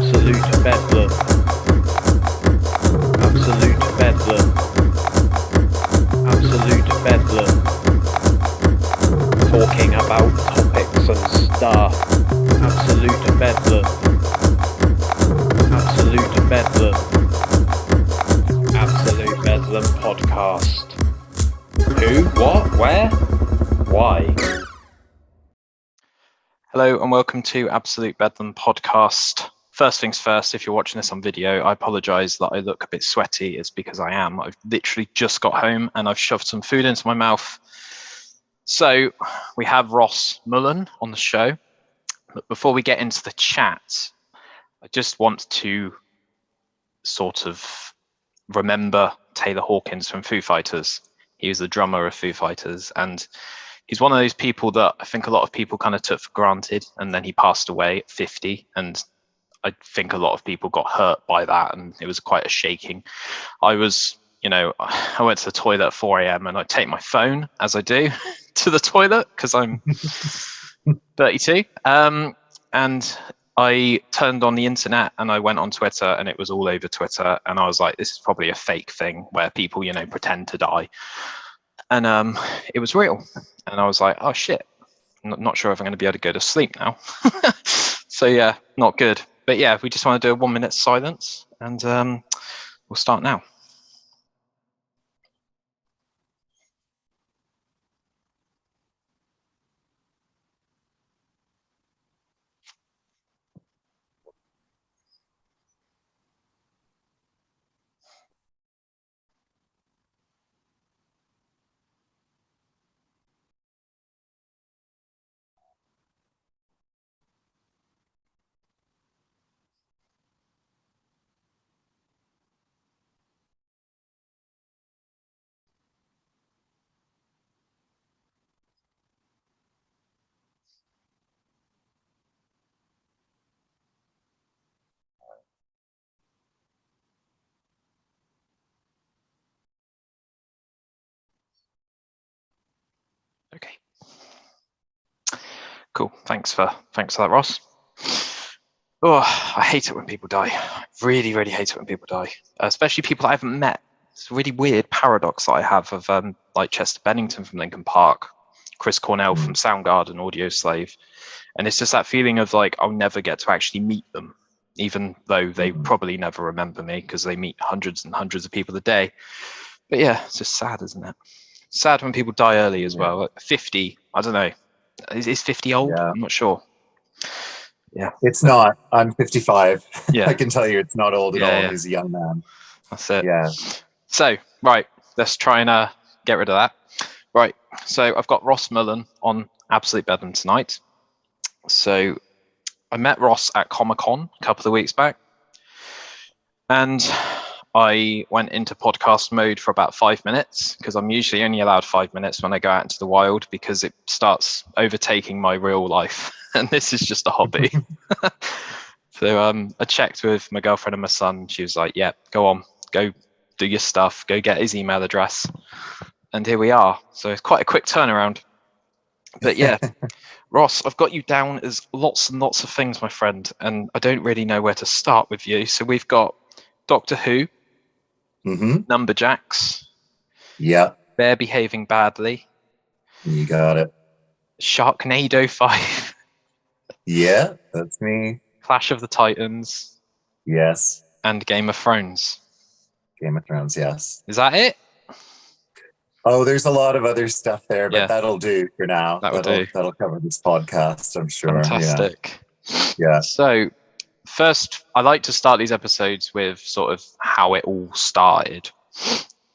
Absolute bedlam. Absolute bedlam. Absolute bedlam. Talking about topics and stuff. Absolute bedlam. Absolute bedlam. Absolute bedlam podcast. Who? What? Where? Why? Hello and welcome to Absolute Bedlam podcast. First things first, if you're watching this on video, I apologise that I look a bit sweaty. It's because I am. I've literally just got home and I've shoved some food into my mouth. So we have Ross Mullen on the show. But before we get into the chat, I just want to sort of remember Taylor Hawkins from Foo Fighters. He was the drummer of Foo Fighters, and he's one of those people that I think a lot of people kind of took for granted, and then he passed away at 50, and I think a lot of people got hurt by that, and it was quite a shaking. I was, I went to the toilet at 4 a.m. and I take my phone, as I do, to the toilet because I'm 32, and I turned on the internet and I went on Twitter, and it was all over Twitter, and I was like, this is probably a fake thing where people, pretend to die. And it was real. And I was like, oh shit, not sure if I'm going to be able to go to sleep now. So yeah, not good. But yeah, we just want to do a 1 minute silence, and we'll start now. Okay. Cool. Thanks for that, Ross. Oh, I hate it when people die. I really, really hate it when people die, especially people I haven't met. It's a really weird paradox that I have of like Chester Bennington from Linkin Park, Chris Cornell from Soundgarden, Audio Slave, and it's just that feeling of like I'll never get to actually meet them, even though they probably never remember me because they meet hundreds and hundreds of people a day. But yeah, it's just sad, isn't it? Sad when people die early as well. At 50, I don't know. Is 50 old? Yeah. I'm not sure. Yeah. It's not. I'm 55. Yeah. I can tell you it's not old at all. Yeah. He's a young man. That's it. Yeah. So, right, let's try and get rid of that. Right, so I've got Ross Mullen on Absolute Bedlam tonight. So I met Ross at Comic-Con a couple of weeks back, and I went into podcast mode for about 5 minutes because I'm usually only allowed 5 minutes when I go out into the wild because it starts overtaking my real life, and this is just a hobby. So I checked with my girlfriend and my son. She was like, yeah, go on, go do your stuff, go get his email address. And here we are. So it's quite a quick turnaround. But yeah, Ross, I've got you down as lots and lots of things, my friend, and I don't really know where to start with you. So we've got Doctor Who, Numberjacks, Yeah. Bear Behaving Badly, You got it. Sharknado 5, Yeah, that's me. Clash of the Titans, Yes. and Game of Thrones. Game of Thrones, yes. Is that it? Oh, there's a lot of other stuff there, but Yeah. that'll do for now. That'll cover this podcast, I'm sure. Fantastic. Yeah. So first, I like to start these episodes with sort of how it all started.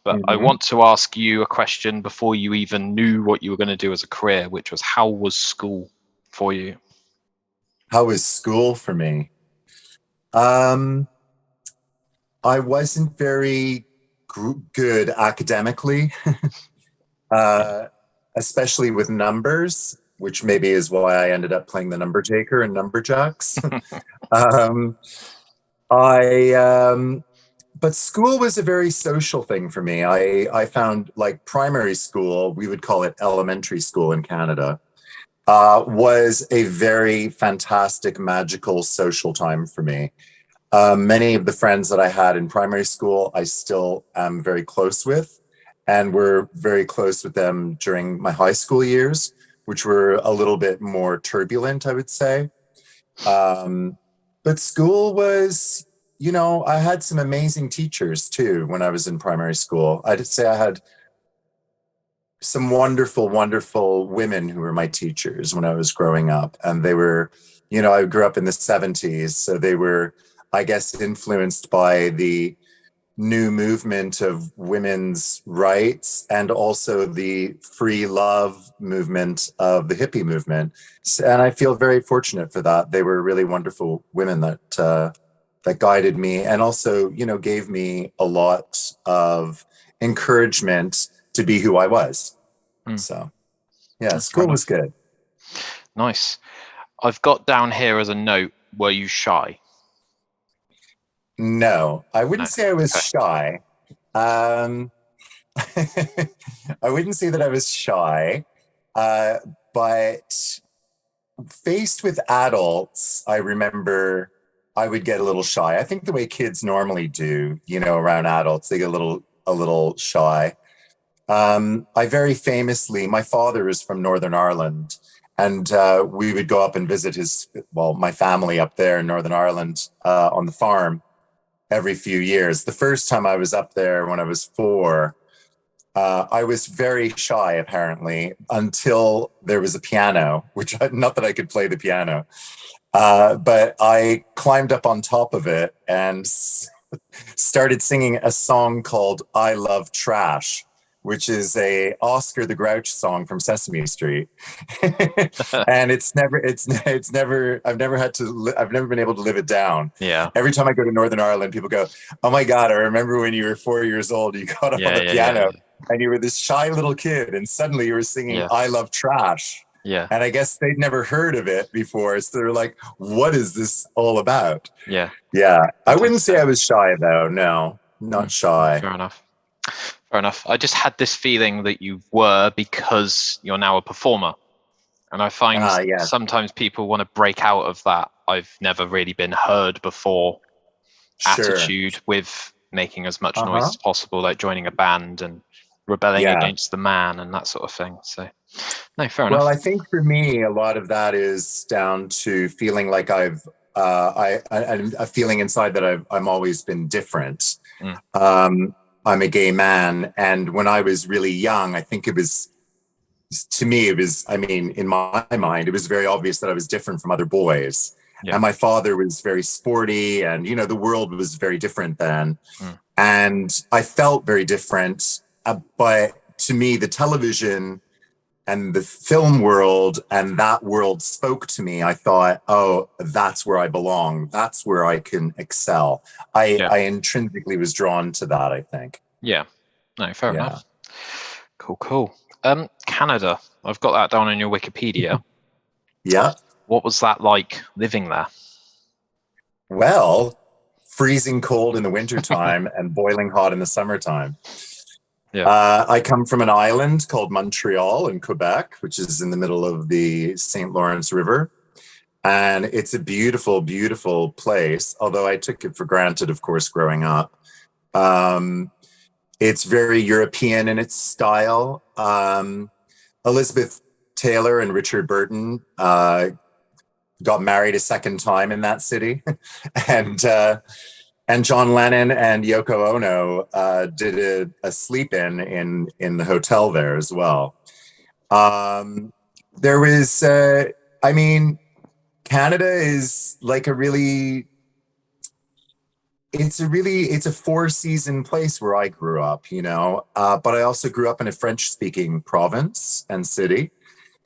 But I want to ask you a question before you even knew what you were going to do as a career, which was, how was school for you? How was school for me? I wasn't very good academically, especially with numbers, which maybe is why I ended up playing the number taker in Numberjacks. But school was a very social thing for me. I found like primary school, we would call it elementary school in Canada, was a very fantastic, magical social time for me. Many of the friends that I had in primary school, I still am very close with, and we're very close with them during my high school years, which were a little bit more turbulent, I would say. But school was, I had some amazing teachers too when I was in primary school. I'd say I had some wonderful, wonderful women who were my teachers when I was growing up. And they were, I grew up in the 70s. So they were, I guess, influenced by the new movement of women's rights and also the free love movement of the hippie movement. And I feel very fortunate for that. They were really wonderful women that guided me and also, gave me a lot of encouragement to be who I was. So, yeah, That's school was good. Nice. I've got down here as a note, were you shy? No, I wouldn't say I was Okay. shy. I wouldn't say that I was shy, but faced with adults, I remember I would get a little shy. I think the way kids normally do, around adults, they get a little shy. I very famously, my father is from Northern Ireland, and we would go up and visit my family up there in Northern Ireland on the farm every few years. The first time I was up there when I was 4, I was very shy, apparently, until there was a piano, not that I could play the piano, but I climbed up on top of it and started singing a song called I Love Trash, which is a Oscar the Grouch song from Sesame Street. And I've never been able to live it down. Yeah. Every time I go to Northern Ireland, people go, "Oh my God, I remember when you were 4 years old, you got up on the piano and you were this shy little kid and suddenly you were singing I Love Trash." Yeah. And I guess they'd never heard of it before. So they're like, what is this all about? Yeah. Yeah. I wouldn't say I was shy though. No, not shy. Fair enough. Fair enough. I just had this feeling that you were because you're now a performer. And I find sometimes people want to break out of that I've never really been heard before attitude with making as much noise as possible, like joining a band and rebelling against the man and that sort of thing. So, no, fair enough. Well, I think for me, a lot of that is down to feeling like I'm a feeling inside that I'm always been different. I'm a gay man. And when I was really young, I think I mean, in my mind, it was very obvious that I was different from other boys. Yeah. And my father was very sporty and, the world was very different then. And I felt very different. But to me, the television and the film world and that world spoke to me. I thought, oh, that's where I belong. That's where I can excel. I intrinsically was drawn to that, I think. Yeah. No, fair enough. Cool. Canada. I've got that down on your Wikipedia. Yeah. What was that like living there? Well, freezing cold in the wintertime and boiling hot in the summertime. Yeah. I come from an island called Montreal in Quebec, which is in the middle of the St. Lawrence River. And it's a beautiful, beautiful place, although I took it for granted, of course, growing up. It's very European in its style. Elizabeth Taylor and Richard Burton got married a second time in that city. And John Lennon and Yoko Ono did a sleep-in the hotel there as well. There was, Canada is like it's a 4-season place where I grew up, but I also grew up in a French-speaking province and city.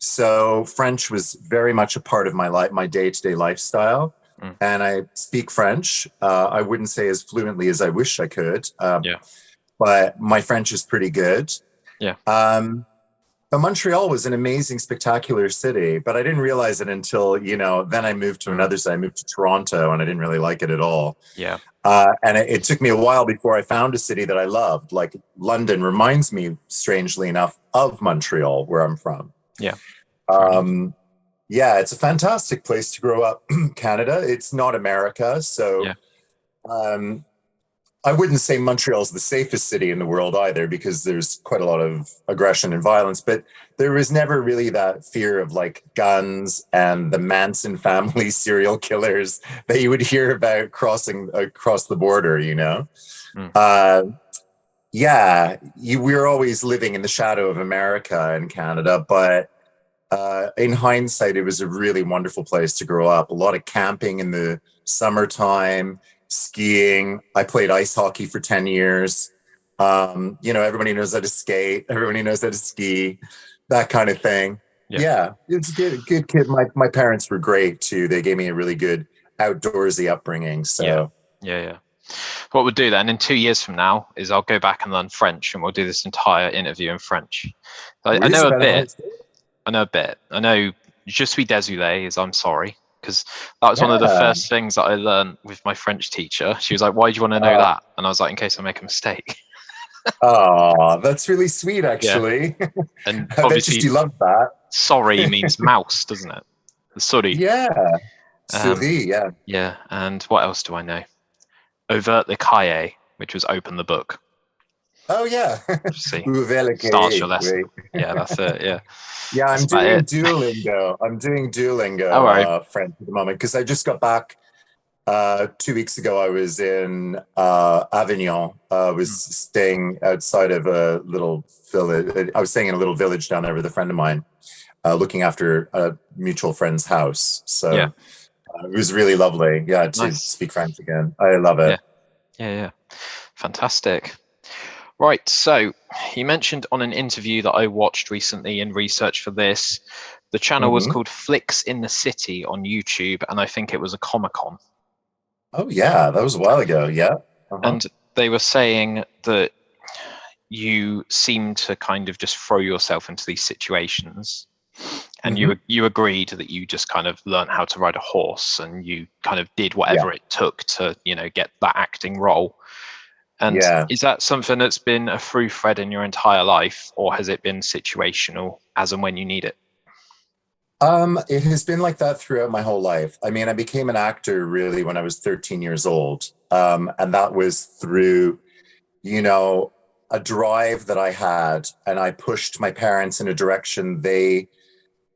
So French was very much a part of my day-to-day lifestyle. And I speak French. I wouldn't say as fluently as I wish I could, but my French is pretty good. Yeah. But Montreal was an amazing, spectacular city, but I didn't realize it until, then I moved to another side. I moved to Toronto and I didn't really like it at all. Yeah. And it took me a while before I found a city that I loved. Like London reminds me, strangely enough, of Montreal, where I'm from. Yeah. Yeah, it's a fantastic place to grow up. Canada, it's not America. So I wouldn't say Montreal's the safest city in the world either, because there's quite a lot of aggression and violence, but there was never really that fear of like guns and the Manson family serial killers that you would hear about crossing across the border, you know? Mm. Yeah, we were always living in the shadow of America and Canada, but in hindsight, it was a really wonderful place to grow up. A lot of camping in the summertime, skiing. I played ice hockey for 10 years. Everybody knows how to skate. Everybody knows how to ski, that kind of thing. Yeah. Yeah, it's good kid. My parents were great too. They gave me a really good outdoorsy upbringing. So Yeah. What we'll do then in 2 years from now is I'll go back and learn French, and we'll do this entire interview in French. I know a bit. I know Je suis désolé is I'm sorry, because that was one of the first things that I learned with my French teacher. She was like, why do you want to know that? And I was like, in case I make a mistake. Oh, that's really sweet, actually. Yeah. And I obviously, bet you love that. Sorry means mouse, doesn't it? Sorry. Yeah. Souris, yeah. Yeah. And what else do I know? Overt le cahier, which was open the book. Oh, yeah. See, starts your lesson. Yeah, that's it. Yeah. Yeah, I'm doing Duolingo. French at the moment, because I just got back 2 weeks ago. I was in Avignon. I was staying outside of a little village. I was staying in a little village down there with a friend of mine, looking after a mutual friend's house. So it was really lovely. Yeah, to speak French again. I love it. Yeah. Fantastic. Right, so you mentioned on an interview that I watched recently in research for this, the channel was called Flicks in the City on YouTube, and I think it was a Comic-Con. Oh yeah, that was a while ago. Yeah. And they were saying that you seem to kind of just throw yourself into these situations, and you agreed that you just kind of learned how to ride a horse, and you kind of did whatever it took to, get that acting role. And is that something that's been a through thread in your entire life, or has it been situational as and when you need it? It has been like that throughout my whole life. I mean, I became an actor really when I was 13 years old. And that was through, a drive that I had, and I pushed my parents in a direction they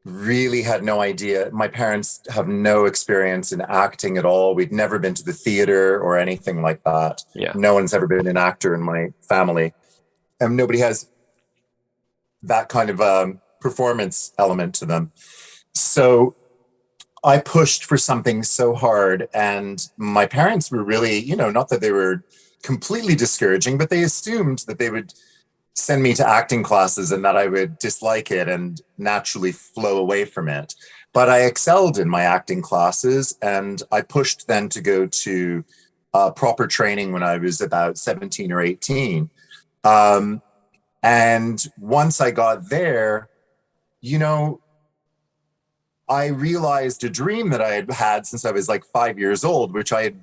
really had no idea. My parents have no experience in acting at all. We'd never been to the theater or anything like that. Yeah. No one's ever been an actor in my family. And nobody has that kind of performance element to them. So I pushed for something so hard, and my parents were really, not that they were completely discouraging, but they assumed that they would send me to acting classes and that I would dislike it and naturally flow away from it. But I excelled in my acting classes, and I pushed then to go to proper training when I was about 17 or 18. And once I got there, I realized a dream that I had had since I was like 5 years old, which I had,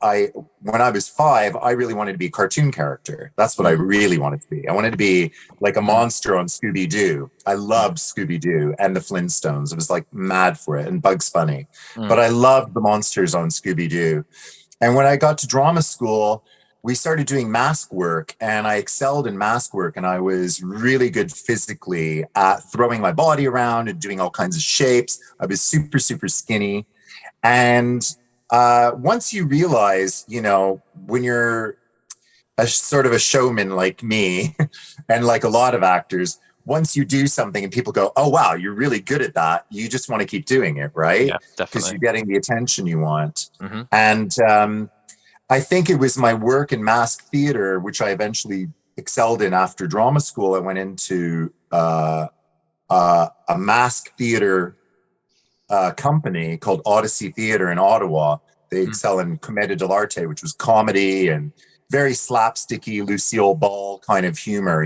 when I was 5, I really wanted to be a cartoon character. That's what I really wanted to be. I wanted to be like a monster on Scooby-Doo. I loved Scooby-Doo and the Flintstones. I was like mad for it, and Bugs Bunny. But I loved the monsters on Scooby-Doo. And when I got to drama school, we started doing mask work, and I excelled in mask work, and I was really good physically at throwing my body around and doing all kinds of shapes. I was super, super skinny. And once you realize, when you're a sort of a showman like me and like a lot of actors, once you do something and people go, oh, wow, you're really good at that, you just want to keep doing it, right? Yeah, definitely. Because you're getting the attention you want. And I think it was my work in mask theater, which I eventually excelled in after drama school. I went into a mask theater company called Odyssey Theater in Ottawa. They excel in Commedia dell'arte, which was comedy and very slapsticky Lucille Ball kind of humor,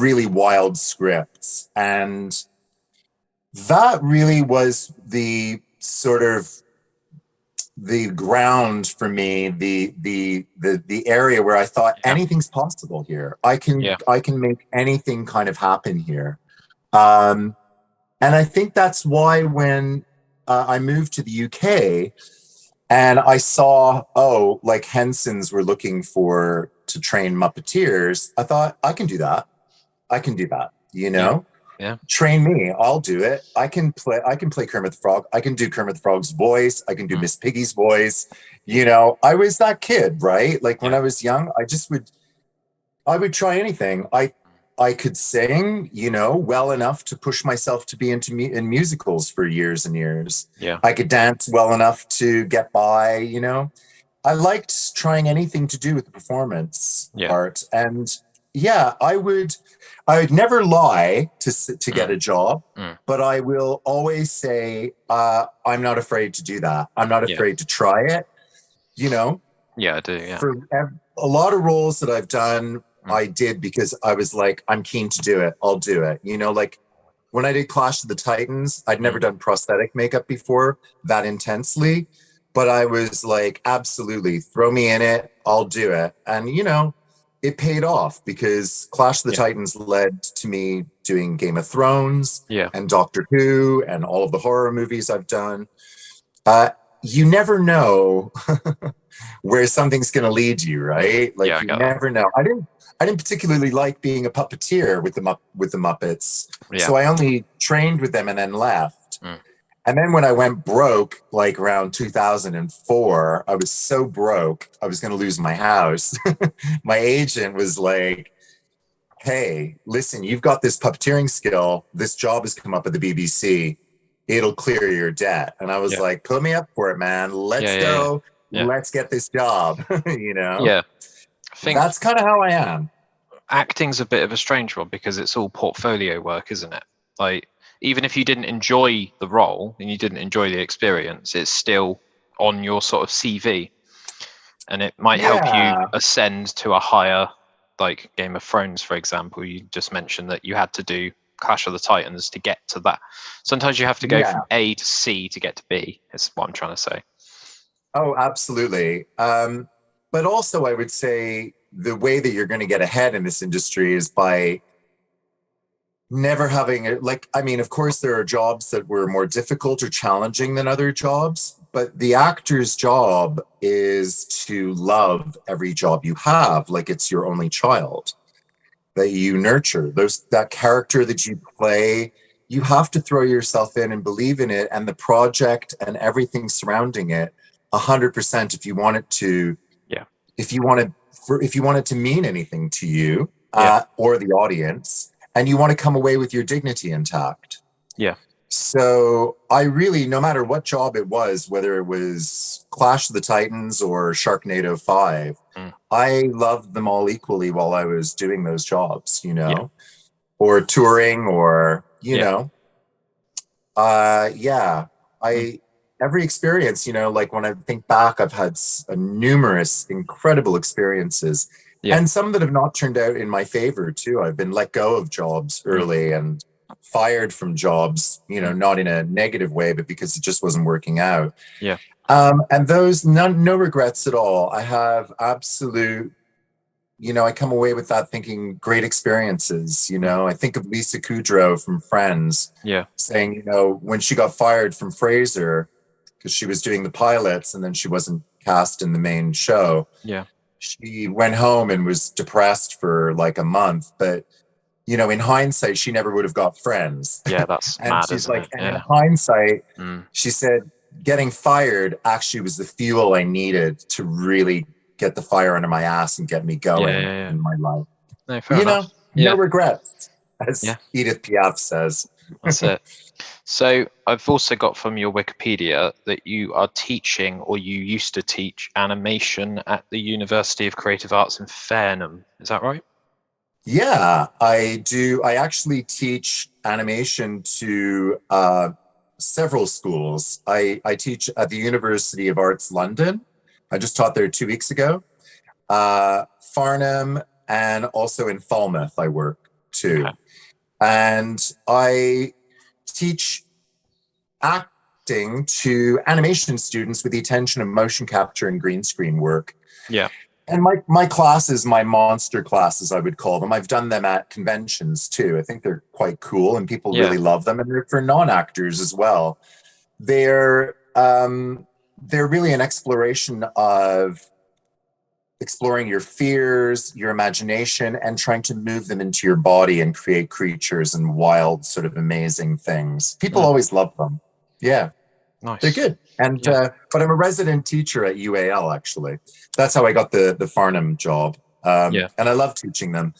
really wild scripts. And that really was the sort of the ground for me, the area where I thought anything's possible here. I can make anything kind of happen here. And I think that's why when I moved to the UK, And I saw, like Henson's were looking to train Muppeteers. I thought, I can do that. Yeah. Train me, I'll do it. I can play Kermit the Frog. I can do Kermit the Frog's voice. I can do Miss Piggy's voice. I was that kid, right? Like when I was young, I would try anything. I could sing, well enough to push myself to be in musicals for years and years. Yeah. I could dance well enough to get by, I liked trying anything to do with the performance art. And I would never lie to get a job, but I will always say, I'm not afraid to do that. I'm not afraid to try it, Yeah, I do, yeah. For a lot of roles that I've done, I did because I was like, I'm keen to do it. I'll do it. Like when I did Clash of the Titans, I'd never done prosthetic makeup before that intensely, but I was like, absolutely, throw me in it. I'll do it. And, it paid off because Clash of the Titans led to me doing Game of Thrones and Doctor Who and all of the horror movies I've done. You never know where something's going to lead you, right? Like you never know. I didn't particularly like being a puppeteer with the Muppets, so I only trained with them and then left. And then when I went broke, like around 2004, I was so broke, I was going to lose my house. My agent was like, hey, listen, you've got this puppeteering skill. This job has come up at the BBC. It'll clear your debt. And I was like, put me up for it, man. Let's go. Yeah. Let's get this job. Yeah. I think that's kind of how I am. Acting's a bit of a strange one because it's all portfolio work, isn't it? Like, even if you didn't enjoy the role and you didn't enjoy the experience, it's still on your sort of CV, and it might help you ascend to a higher, like Game of Thrones, for example. You just mentioned that you had to do Clash of the Titans to get to that. Sometimes you have to go from A to C to get to B, is what I'm trying to say. Oh, absolutely. But also I would say the way that you're going to get ahead in this industry is by never having of course there are jobs that were more difficult or challenging than other jobs, but the actor's job is to love every job you have like it's your only child that you nurture. That character that you play, you have to throw yourself in and believe in it and the project and everything surrounding it 100% if you want it to if you want it to mean anything to you or the audience, and you want to come away with your dignity intact. Yeah. So I really, no matter what job it was, whether it was Clash of the Titans or Sharknado 5, I loved them all equally while I was doing those jobs, or touring or, every experience, like when I think back, I've had numerous incredible experiences. And some that have not turned out in my favor too. I've been let go of jobs early and fired from jobs, not in a negative way, but because it just wasn't working out. Yeah. And those, no regrets at all. I have absolute, I come away with that thinking great experiences. I think of Lisa Kudrow from Friends saying, when she got fired from Frasier because she was doing the pilots and then she wasn't cast in the main show. Yeah. She went home and was depressed for like a month, but in hindsight, she never would have got Friends. Yeah, that's and mad, she's isn't like, it? and in hindsight, she said, getting fired actually was the fuel I needed to really get the fire under my ass and get me going in my life. No, fair enough. No regrets, as Edith Piaf says. That's it. So I've also got from your Wikipedia that you are teaching, or you used to teach, animation at the University of Creative Arts in Farnham. Is that right? Yeah, I do. I actually teach animation to several schools. I teach at the University of Arts London. I just taught there 2 weeks ago. Farnham, and also in Falmouth I work too. Okay. And I teach acting to animation students with the attention of motion capture and green screen work. Yeah. And my classes, my monster classes, I would call them. I've done them at conventions too. I think they're quite cool and people really love them. And they're for non-actors as well. They're they're really an exploration of exploring your fears, your imagination, and trying to move them into your body and create creatures and wild, sort of amazing things. People always love them. Yeah, Nice. they're good. And Yeah. but I'm a resident teacher at UAL, actually. That's how I got the Farnham job. And I love teaching them.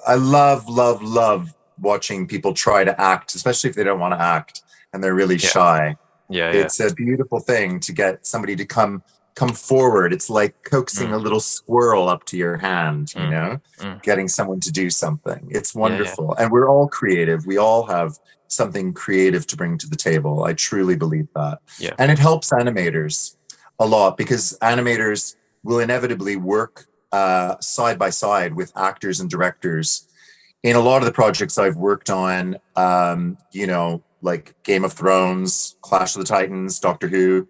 I love watching people try to act, especially if they don't want to act and they're really shy. It's a beautiful thing to get somebody to come forward. It's like coaxing a little squirrel up to your hand, you know, getting someone to do something. It's wonderful. And we're all creative. We all have something creative to bring to the table. I truly believe that. And it helps animators a lot, because animators will inevitably work side by side with actors and directors. In a lot of the projects I've worked on, you know, like Game of Thrones, Clash of the Titans, Doctor Who,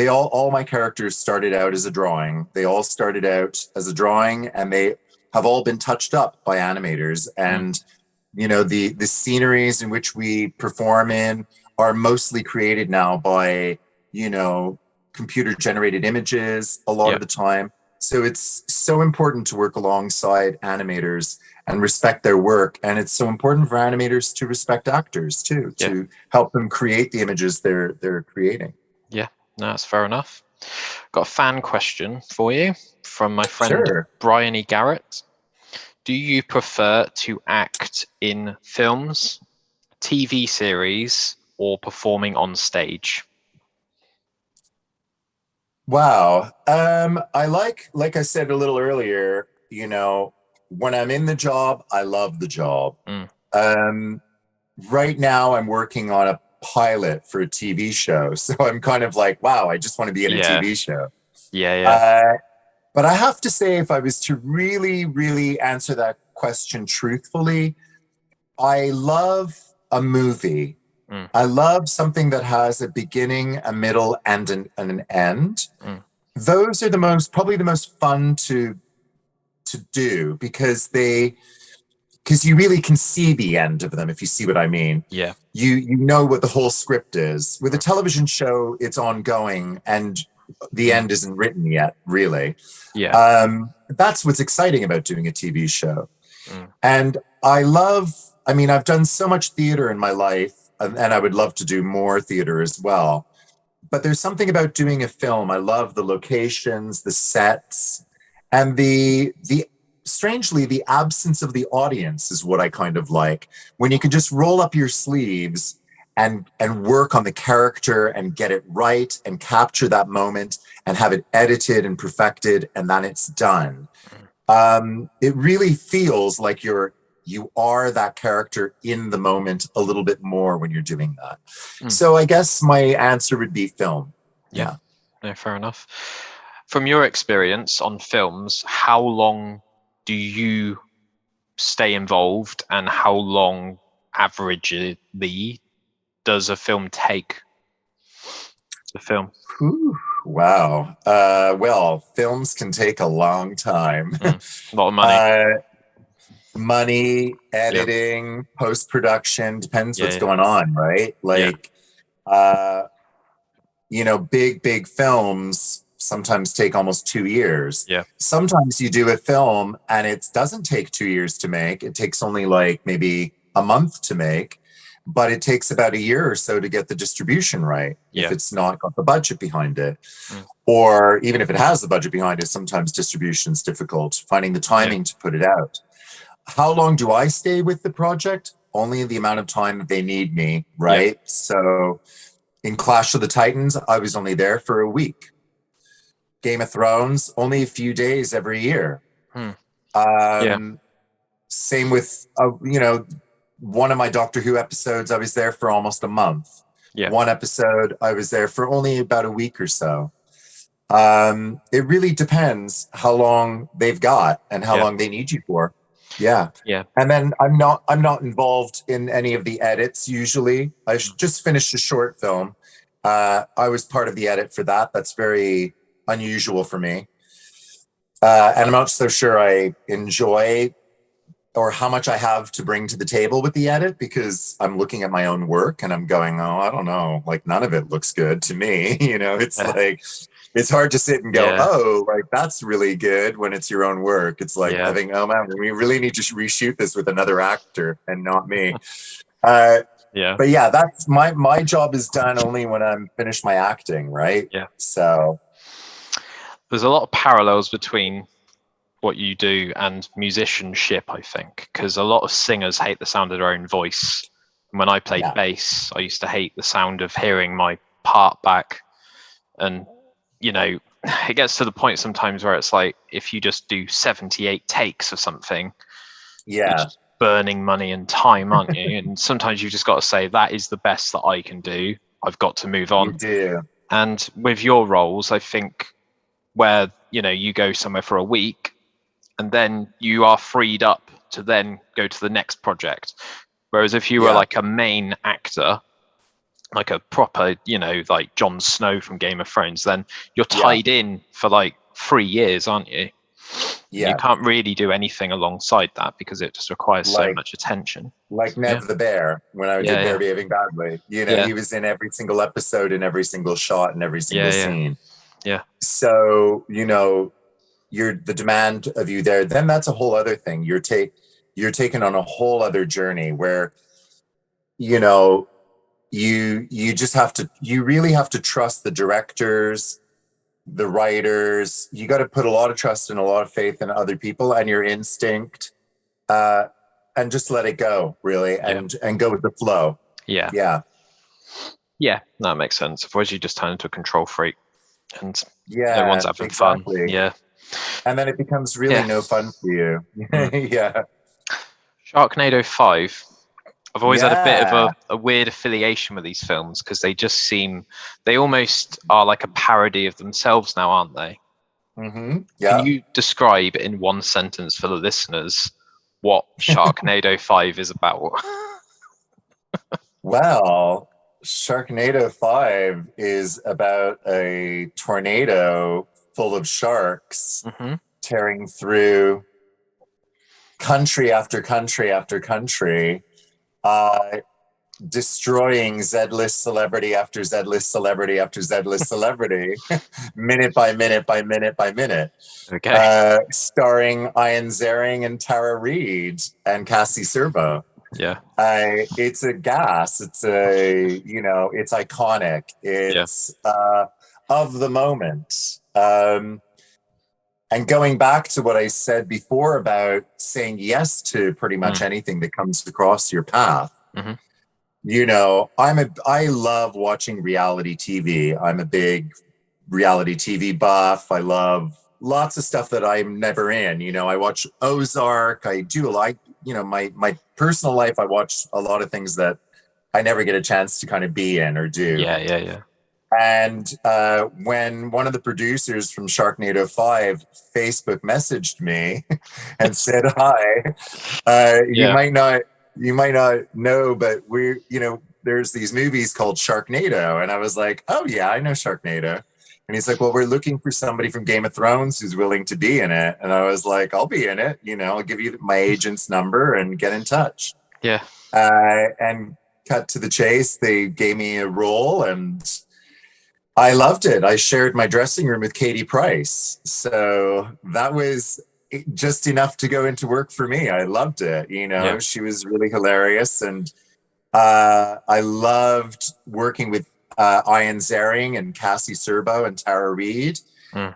all my characters started out as a drawing. They all started out as a drawing, and they have all been touched up by animators. And you know, the sceneries in which we perform in are mostly created now by, you know, computer generated images a lot of the time. So it's so important to work alongside animators and respect their work. And it's so important for animators to respect actors too, to help them create the images they're creating. Yeah, no, that's fair enough. Got a fan question for you from my friend Brian E. Garrett. Do you prefer to act in films, TV series, or performing on stage? Wow. I like I said a little earlier, you know, when I'm in the job, I love the job. Right now I'm working on a pilot for a TV show. So I'm kind of like, wow, I just want to be in a TV show. But I have to say, if I was to really, really answer that question truthfully, I love a movie. I love something that has a beginning, a middle, and an end. Those are probably the most fun to do, because you really can see the end of them, if you see what I mean. You know what the whole script is. With a television show, it's ongoing and the end isn't written yet, really. That's what's exciting about doing a TV show. And I mean, I've done so much theater in my life, and I would love to do more theater as well. But there's something about doing a film. I love the locations, the sets, and strangely, the absence of the audience is what I kind of like. When you can just roll up your sleeves and work on the character and get it right and capture that moment and have it edited and perfected, and then it's done. It really feels like you are that character in the moment a little bit more when you're doing that. So I guess my answer would be film. No, fair enough. From your experience on films, how long do you stay involved, and how long averagely does a film take to film? Wow. Well, films can take a long time. A lot of money. Money, editing, post-production, depends what's going on, right? Like, you know, big films sometimes take almost 2 years. Sometimes you do a film and it doesn't take 2 years to make. It takes only like maybe a month to make, but it takes about a year or so to get the distribution right, if it's not got the budget behind it. Or even if it has the budget behind it, sometimes distribution's difficult, finding the timing to put it out. How long do I stay with the project? Only the amount of time that they need me, right? So in Clash of the Titans, I was only there for a week. Game of Thrones, only a few days every year. Same with, you know, one of my Doctor Who episodes, I was there for almost a month. One episode, I was there for only about a week or so. It really depends how long they've got and how long they need you for. And then I'm not involved in any of the edits usually. I just finished a short film. I was part of the edit for that. That's very unusual for me. And I'm not so sure I enjoy or how much I have to bring to the table with the edit, because I'm looking at my own work and I'm going, oh, I don't know, like none of it looks good to me. It's like, it's hard to sit and go, oh, like that's really good when it's your own work. It's like, I think, oh man, we really need to reshoot this with another actor and not me. But yeah, that's my job is done only when I'm finished my acting, right? Yeah. So there's a lot of parallels between what you do and musicianship, I think, because a lot of singers hate the sound of their own voice. When I played bass, I used to hate the sound of hearing my part back. And, it gets to the point sometimes where it's like, if you just do 78 takes of something, you're just burning money and time, aren't you? And sometimes you just got to say, that is the best that I can do. I've got to move on. You do. And with your roles, I think where, you go somewhere for a week, and then you are freed up to then go to the next project. Whereas if you were like a main actor, like a proper, like Jon Snow from Game of Thrones, then you're tied in for like 3 years, aren't you? Yeah. You can't really do anything alongside that because it just requires so much attention. Like Ned the Bear, when I did Bear Behaving Badly. He was in every single episode, in every single shot, in every single scene. Yeah. So, you're the demand of you there, then that's a whole other thing. You're taken on a whole other journey where, you really have to trust the directors, the writers. You got to put a lot of trust and a lot of faith in other people and your instinct, and just let it go, really, and go with the flow. Yeah, that makes sense. Otherwise you just turn into a control freak and everyone's having fun. And then it becomes really no fun for you. Sharknado 5. I've always had a bit of a weird affiliation with these films because they almost are like a parody of themselves now, aren't they? Mm-hmm. Yeah. Can you describe in one sentence for the listeners what Sharknado 5 is about? Well, Sharknado 5 is about a tornado full of sharks tearing through country after country after country, destroying Z-list celebrity after Z-list celebrity after Z-list celebrity, minute by minute by minute by minute. Okay. Starring Ian Ziering and Tara Reid and Cassie Serbo. Yeah. It's a gas. It's it's iconic. It's of the moment. And going back to what I said before about saying yes to pretty much anything that comes across your path. I love watching reality TV. I'm a big reality TV buff. I love lots of stuff that I'm never in. I watch Ozark. I do my personal life. I watch a lot of things that I never get a chance to kind of be in or do. Yeah. And when one of the producers from Sharknado 5 Facebook messaged me and said, hi, you might not know, but there's these movies called Sharknado. And I was like, oh yeah, I know Sharknado. And he's like, well, we're looking for somebody from Game of Thrones who's willing to be in it. And I was like, I'll be in it. I'll give you my agent's number and get in touch. Yeah. And cut to the chase. They gave me a role and I loved it. I shared my dressing room with Katie Price. So that was just enough to go into work for me. I loved it. She was really hilarious. And I loved working with Ian Ziering and Cassie Serbo and Tara Reid, who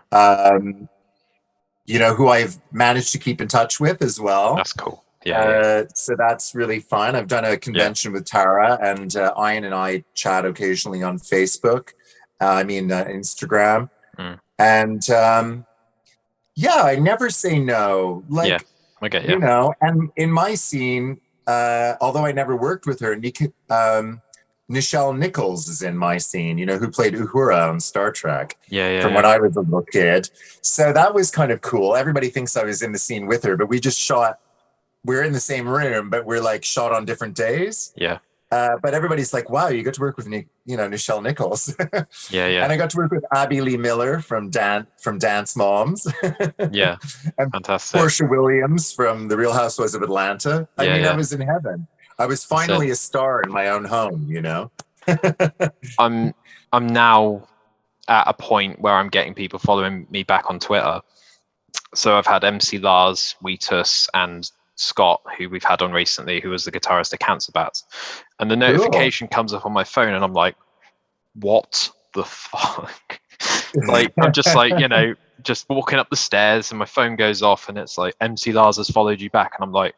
I've managed to keep in touch with as well. That's cool. So that's really fun. I've done a convention with Tara, and Ian and I chat occasionally on Facebook. Instagram. And I never say no. I get you. And in my scene, although I never worked with her, Nichelle Nichols is in my scene, who played Uhura on Star Trek from when I was a little kid. So that was kind of cool. Everybody thinks I was in the scene with her, but we're in the same room, but we're like shot on different days. Yeah. But everybody's like, wow, you got to work with Nichelle Nichols. Yeah, And I got to work with Abby Lee Miller from Dance Moms. yeah. And Fantastic. Portia Williams from The Real Housewives of Atlanta. I mean, Yeah. I was in heaven. I was finally a star in my own home, I'm now at a point where I'm getting people following me back on Twitter. So I've had MC Lars, Wheatus, and Scott, who we've had on recently, who was the guitarist of Cancer Bats. And the notification comes up on my phone, and I'm like, what the fuck? Like, I'm just like, just walking up the stairs, and my phone goes off, and it's like, MC Lars has followed you back. And I'm like,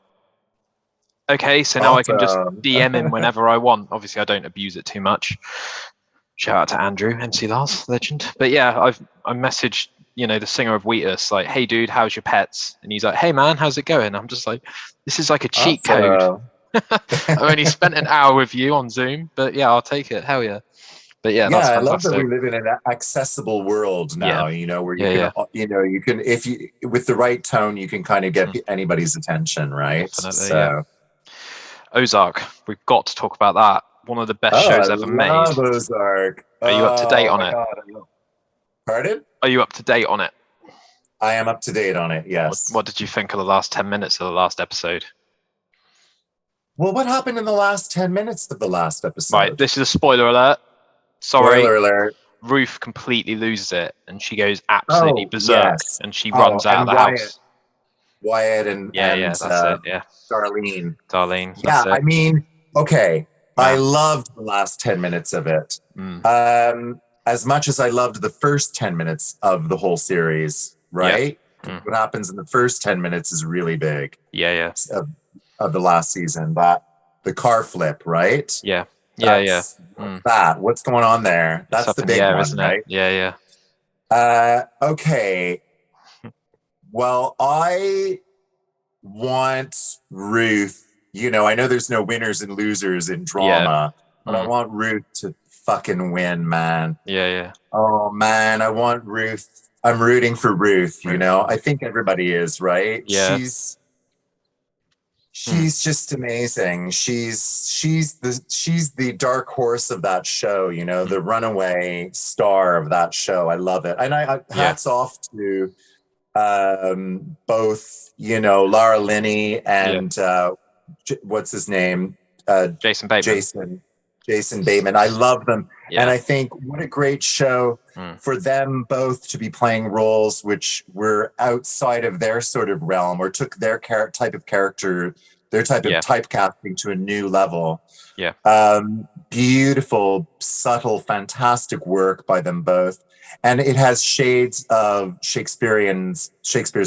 okay, so now I can just DM him whenever I want. Obviously, I don't abuse it too much. Shout out to Andrew, MC Lars, legend. But yeah, I messaged, the singer of Wheatus, like, hey dude, how's your pets? And he's like, hey man, how's it going? I'm just like, this is like a cheat code. I've only spent an hour with you on Zoom, but yeah, I'll take it. Hell yeah. But yeah, that's I fantastic. love that we live in an accessible world now, where you can, if you, with the right tone, you can kind of get anybody's attention, right? Definitely, Ozark, we've got to talk about that. One of the best shows ever made. I love Ozark. Are you up to date on it? Pardon? Are you up to date on it? I am up to date on it, yes. What did you think of the last 10 minutes of the last episode? Well, what happened in the last 10 minutes of the last episode? Right, this is a spoiler alert. Sorry. Spoiler alert. Ruth completely loses it, and she goes absolutely berserk, and she runs out of the house. Wyatt and that's it. Yeah, Darlene. Yeah, I mean, okay. Yeah. I loved the last 10 minutes of it. As much as I loved the first 10 minutes of the whole series, right? Yeah. What happens in the first 10 minutes is really big. Yeah. Of the last season, but the car flip, right? Yeah. That. What's going on there? That's the big one, isn't right? It? Yeah. Okay. Well, I want Ruth. I know there's no winners and losers in drama, but I want Ruth to fucking win, man. Yeah. Oh man, I want Ruth. I'm rooting for Ruth. I think everybody is, right? Yeah. She's just amazing. She's the dark horse of that show, the runaway star of that show. I love it. And I hats off to both, Laura Linney and what's his name? Jason Bateman. Jason Bateman. I love them. Yeah. And I think what a great show for them both to be playing roles which were outside of their sort of realm, or took their type of character, their type of typecasting to a new level. Yeah. Beautiful, subtle, fantastic work by them both. And it has shades of Shakespeare's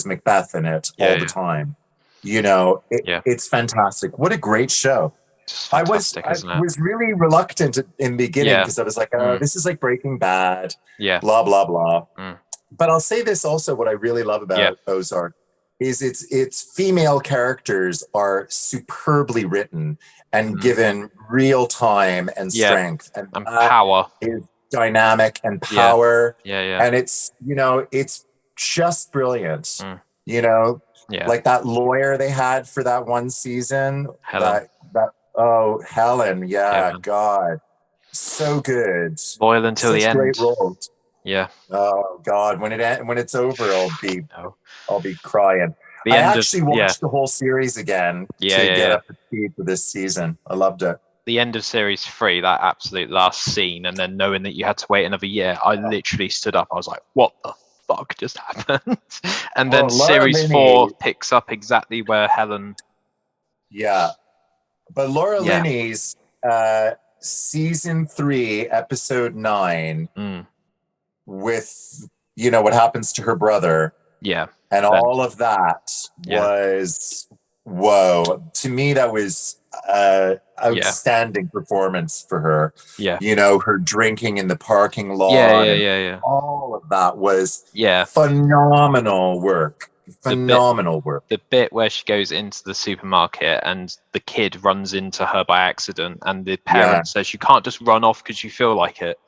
Macbeth in it all the time. It's fantastic. What a great show. I was really reluctant in the beginning because I was like, this is like Breaking Bad, blah, blah, blah. But I'll say this also, what I really love about Ozark is its female characters are superbly written and given real time and strength. And power. Is dynamic and power. Yeah. And it's, it's just brilliant. Like that lawyer they had for that one season. Helen. Helen. Yeah, God. So good. Loyal until the end. Great roles. Yeah. Oh God, when it's over, I'll be crying. I actually watched the whole series again to get up to speed for this season. I loved it. The end of series 3, that absolute last scene, and then knowing that you had to wait another year, I literally stood up. I was like, what the fuck just happened? And then series 4 picks up exactly where Helen. Yeah. But Laura Linney's season 3, episode 9, with, what happens to her brother. Yeah. And all of that was, whoa. To me, that was outstanding performance for her. Yeah. Her drinking in the parking lot. Yeah. All of that was phenomenal work. The bit where she goes into the supermarket and the kid runs into her by accident, and the parent says you can't just run off because you feel like it.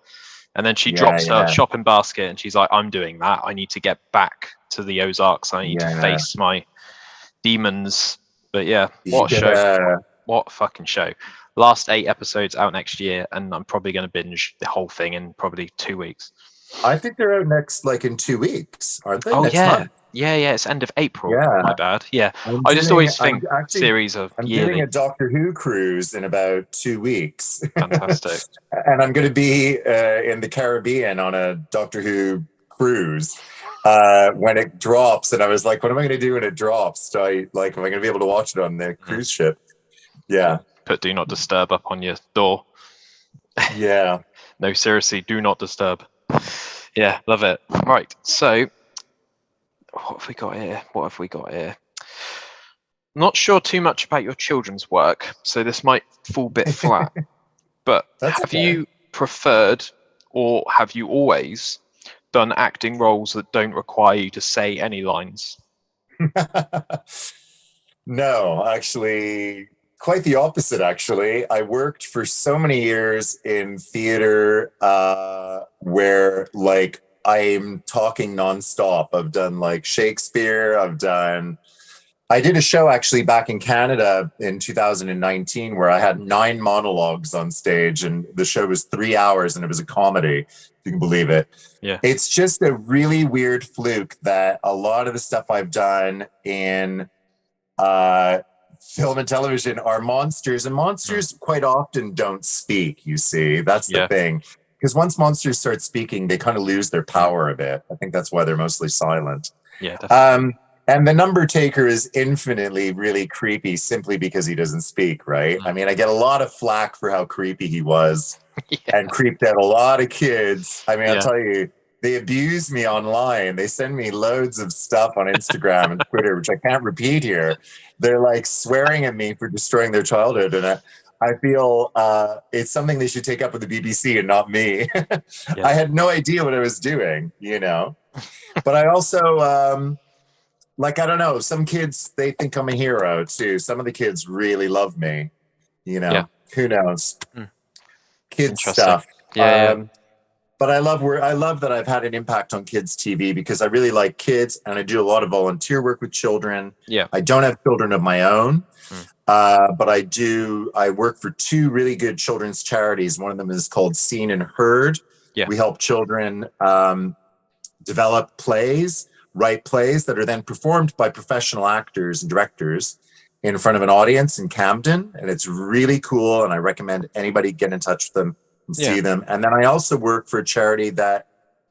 And then she drops her shopping basket and she's like, I'm doing that. I need to get back to the Ozarks. I need to face my demons. But what a show. What a fucking show. Last 8 episodes out next year, and I'm probably going to binge the whole thing in probably 2 weeks. I think they're out next, like in 2 weeks, aren't they? Oh, Next yeah. month. Yeah, it's end of April. Yeah. My bad. Yeah. I'm I just doing, always I'm think actually, series of I'm yearly. doing a Doctor Who cruise in about 2 weeks. Fantastic. And I'm going to be in the Caribbean on a Doctor Who cruise when it drops. And I was like, what am I going to do when it drops? Am I going to be able to watch it on the cruise ship? Yeah. Put do not disturb up on your door. Yeah. No, seriously, do not disturb. Yeah, love it. Right, so what have we got here? Not sure too much about your children's work, so this might fall a bit flat. But have you preferred, or have you always done acting roles that don't require you to say any lines? No, actually, quite the opposite, actually. I worked for so many years in theater where, like, I'm talking nonstop. I've done, like, Shakespeare. I did a show, actually, back in Canada in 2019 where I had 9 monologues on stage, and the show was 3 hours, and it was a comedy, if you can believe it. Yeah. It's just a really weird fluke that a lot of the stuff I've done in film and television are monsters, and monsters quite often don't speak, you see. That's the thing. Because once monsters start speaking, they kind of lose their power a bit. I think that's why they're mostly silent. Yeah, definitely. And the number taker is infinitely really creepy simply because he doesn't speak, right? I mean, I get a lot of flack for how creepy he was and creeped out a lot of kids. I mean, I'll tell you, they abuse me online. They send me loads of stuff on Instagram and Twitter, which I can't repeat here. They're like swearing at me for destroying their childhood. And I feel it's something they should take up with the BBC and not me. I had no idea what I was doing, you know. But I also, like, I don't know, some kids, they think I'm a hero too. Some of the kids really love me, you know. Who knows? Kids stuff. But I love that I've had an impact on kids TV because I really like kids and I do a lot of volunteer work with children. Yeah. I don't have children of my own, but I work for 2 really good children's charities. One of them is called Seen and Heard. Yeah. We help children develop plays, write plays that are then performed by professional actors and directors in front of an audience in Camden. And it's really cool. And I recommend anybody get in touch with them and see them. And then I also work for a charity that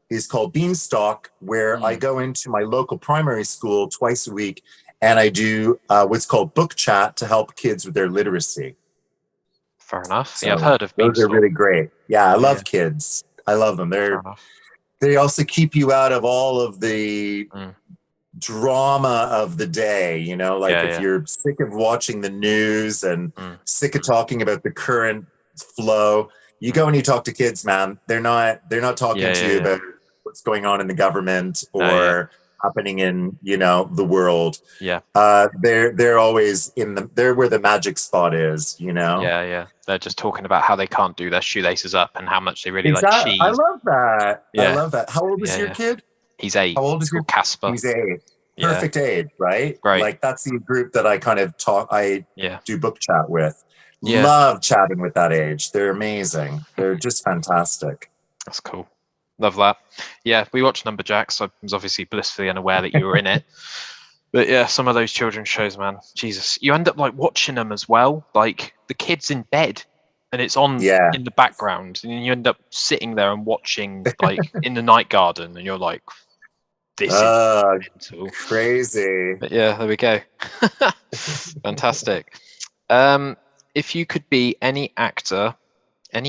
is called Beanstalk, where I go into my local primary school twice a week and I do what's called book chat to help kids with their literacy. Fair enough. So I've heard of those Beanstalk. are really great. Yeah, I love kids. I love them. They also keep you out of all of the drama of the day, you know, like if you're sick of watching the news and sick of talking about the current flow, you go and you talk to kids, man. They're not talking to you about what's going on in the government or happening in, you know, the world. They're always they're where the magic spot is, you know. They're just talking about how they can't do their shoelaces up and how much they really like cheese. I love that. I love that. How old is your kid? He's 8. How old is your Casper? He's 8. Perfect age, right? Right. Like that's the group that I kind of do book chat with. Yeah. Love chatting with that age. They're amazing. They're just fantastic. That's cool. Love that. Yeah, we watched Numberjacks. I was obviously blissfully unaware that you were in it. But yeah, some of those children's shows, man, Jesus, you end up like watching them as well. Like the kid's in bed and it's on in the background, and you end up sitting there and watching like in the night garden, and you're like, this is mental. Crazy. But yeah, there we go. Fantastic. If you could be an actor in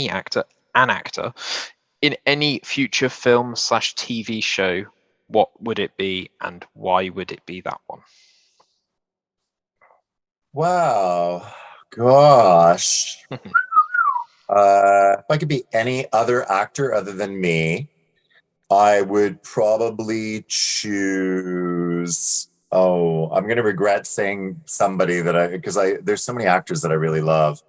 any future film / TV show, what would it be and why would it be that one? Wow. Gosh. If I could be any other actor other than me, I would probably choose... Oh, I'm going to regret saying somebody because there's so many actors that I really love.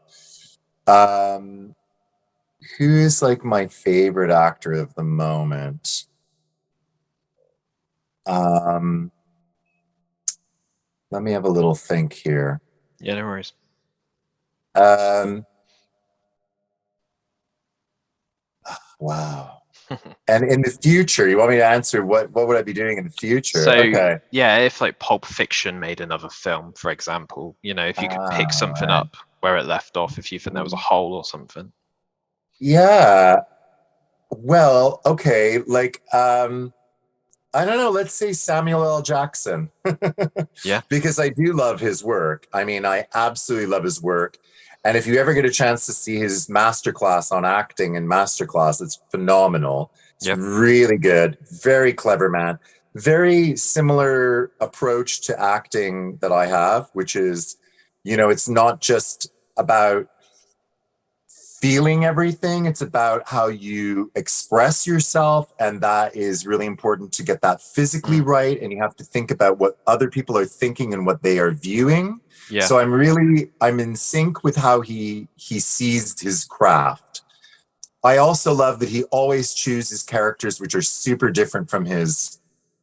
Who is like my favorite actor of the moment? Let me have a little think here. Yeah, no worries. Um, wow. And in the future, you want me to answer what would I be doing in the future? So Okay. yeah, if like Pulp Fiction made another film, for example, you know, if you could pick something Right. up where it left off, if you think there was a hole or something. Yeah. Well, okay. Like, I don't know. Let's say Samuel L. Jackson, Yeah. because I do love his work. I mean, I absolutely love his work. And if you ever get a chance to see his masterclass on acting in masterclass, it's phenomenal. It's Yeah. really good. Very clever man. Very similar approach to acting that I have, which is, it's not just about feeling everything. It's about how you express yourself. And that is really important to get that physically right. And you have to think about what other people are thinking and what they are viewing. Yeah. So I'm in sync with how he sees his craft. I also love that he always chooses characters which are super different from his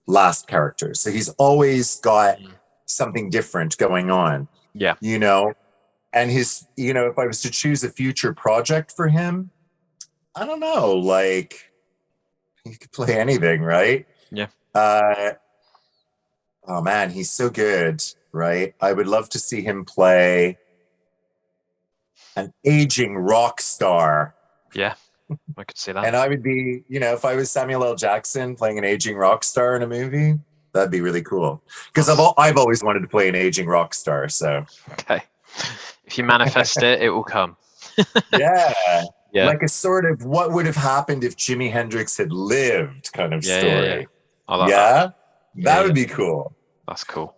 last characters. So he's always got something different going on. Yeah. And if I was to choose a future project for him, I don't know, like he could play anything, right? Yeah. Oh man, he's so good, right? I would love to see him play an aging rock star. Yeah. I could see that. And I would be, if I was Samuel L. Jackson playing an aging rock star in a movie, that'd be really cool. Because I've always wanted to play an aging rock star. So okay. If you manifest it, it will come. yeah. Yeah. Like a sort of what would have happened if Jimi Hendrix had lived kind of story. Yeah. I like that. That would be cool. That's cool.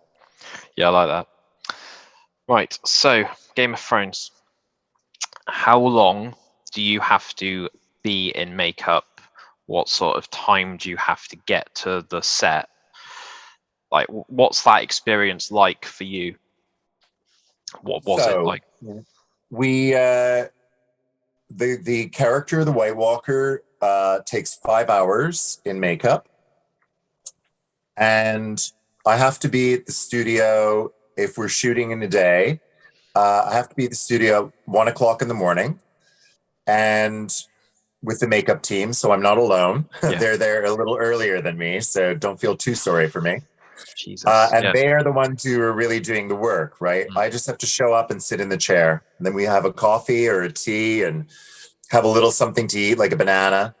Yeah, I like that. Right. So, Game of Thrones. How long do you have to be in makeup? What sort of time do you have to get to the set? Like, what's that experience like for you? What was it like? We the character, the White Walker, takes 5 hours in makeup, and I have to be at the studio if we're shooting in a day. I have to be at the studio 1:00 in the morning, and with the makeup team, so I'm not alone. Yeah. They're there a little earlier than me, so don't feel too sorry for me. Jesus. And they are the ones who are really doing the work, right? I just have to show up and sit in the chair. And then we have a coffee or a tea and have a little something to eat, like a banana.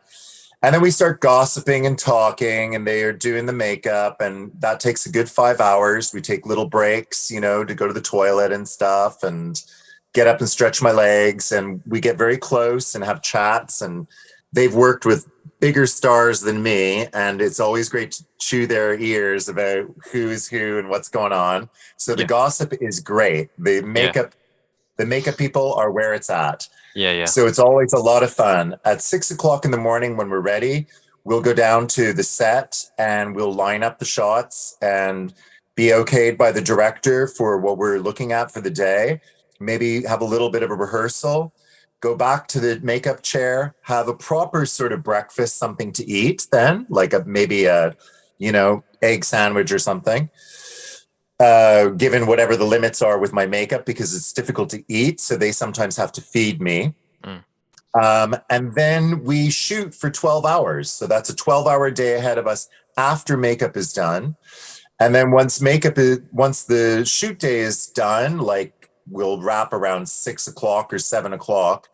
And then we start gossiping and talking, and they are doing the makeup. And that takes a good 5 hours. We take little breaks, to go to the toilet and stuff and get up and stretch my legs. And we get very close and have chats. And they've worked with bigger stars than me, and it's always great to chew their ears about who is who and what's going on. So the gossip is great. The makeup people are where it's at. Yeah. So it's always a lot of fun. At 6:00 in the morning when we're ready, we'll go down to the set and we'll line up the shots and be okayed by the director for what we're looking at for the day. Maybe have a little bit of a rehearsal. Go back to the makeup chair, have a proper sort of breakfast, something to eat then, like maybe a, egg sandwich or something, given whatever the limits are with my makeup, because it's difficult to eat. So they sometimes have to feed me. And then we shoot for 12 hours. So that's a 12-hour day ahead of us after makeup is done. And then once the shoot day is done, like we'll wrap around 6:00 or 7:00.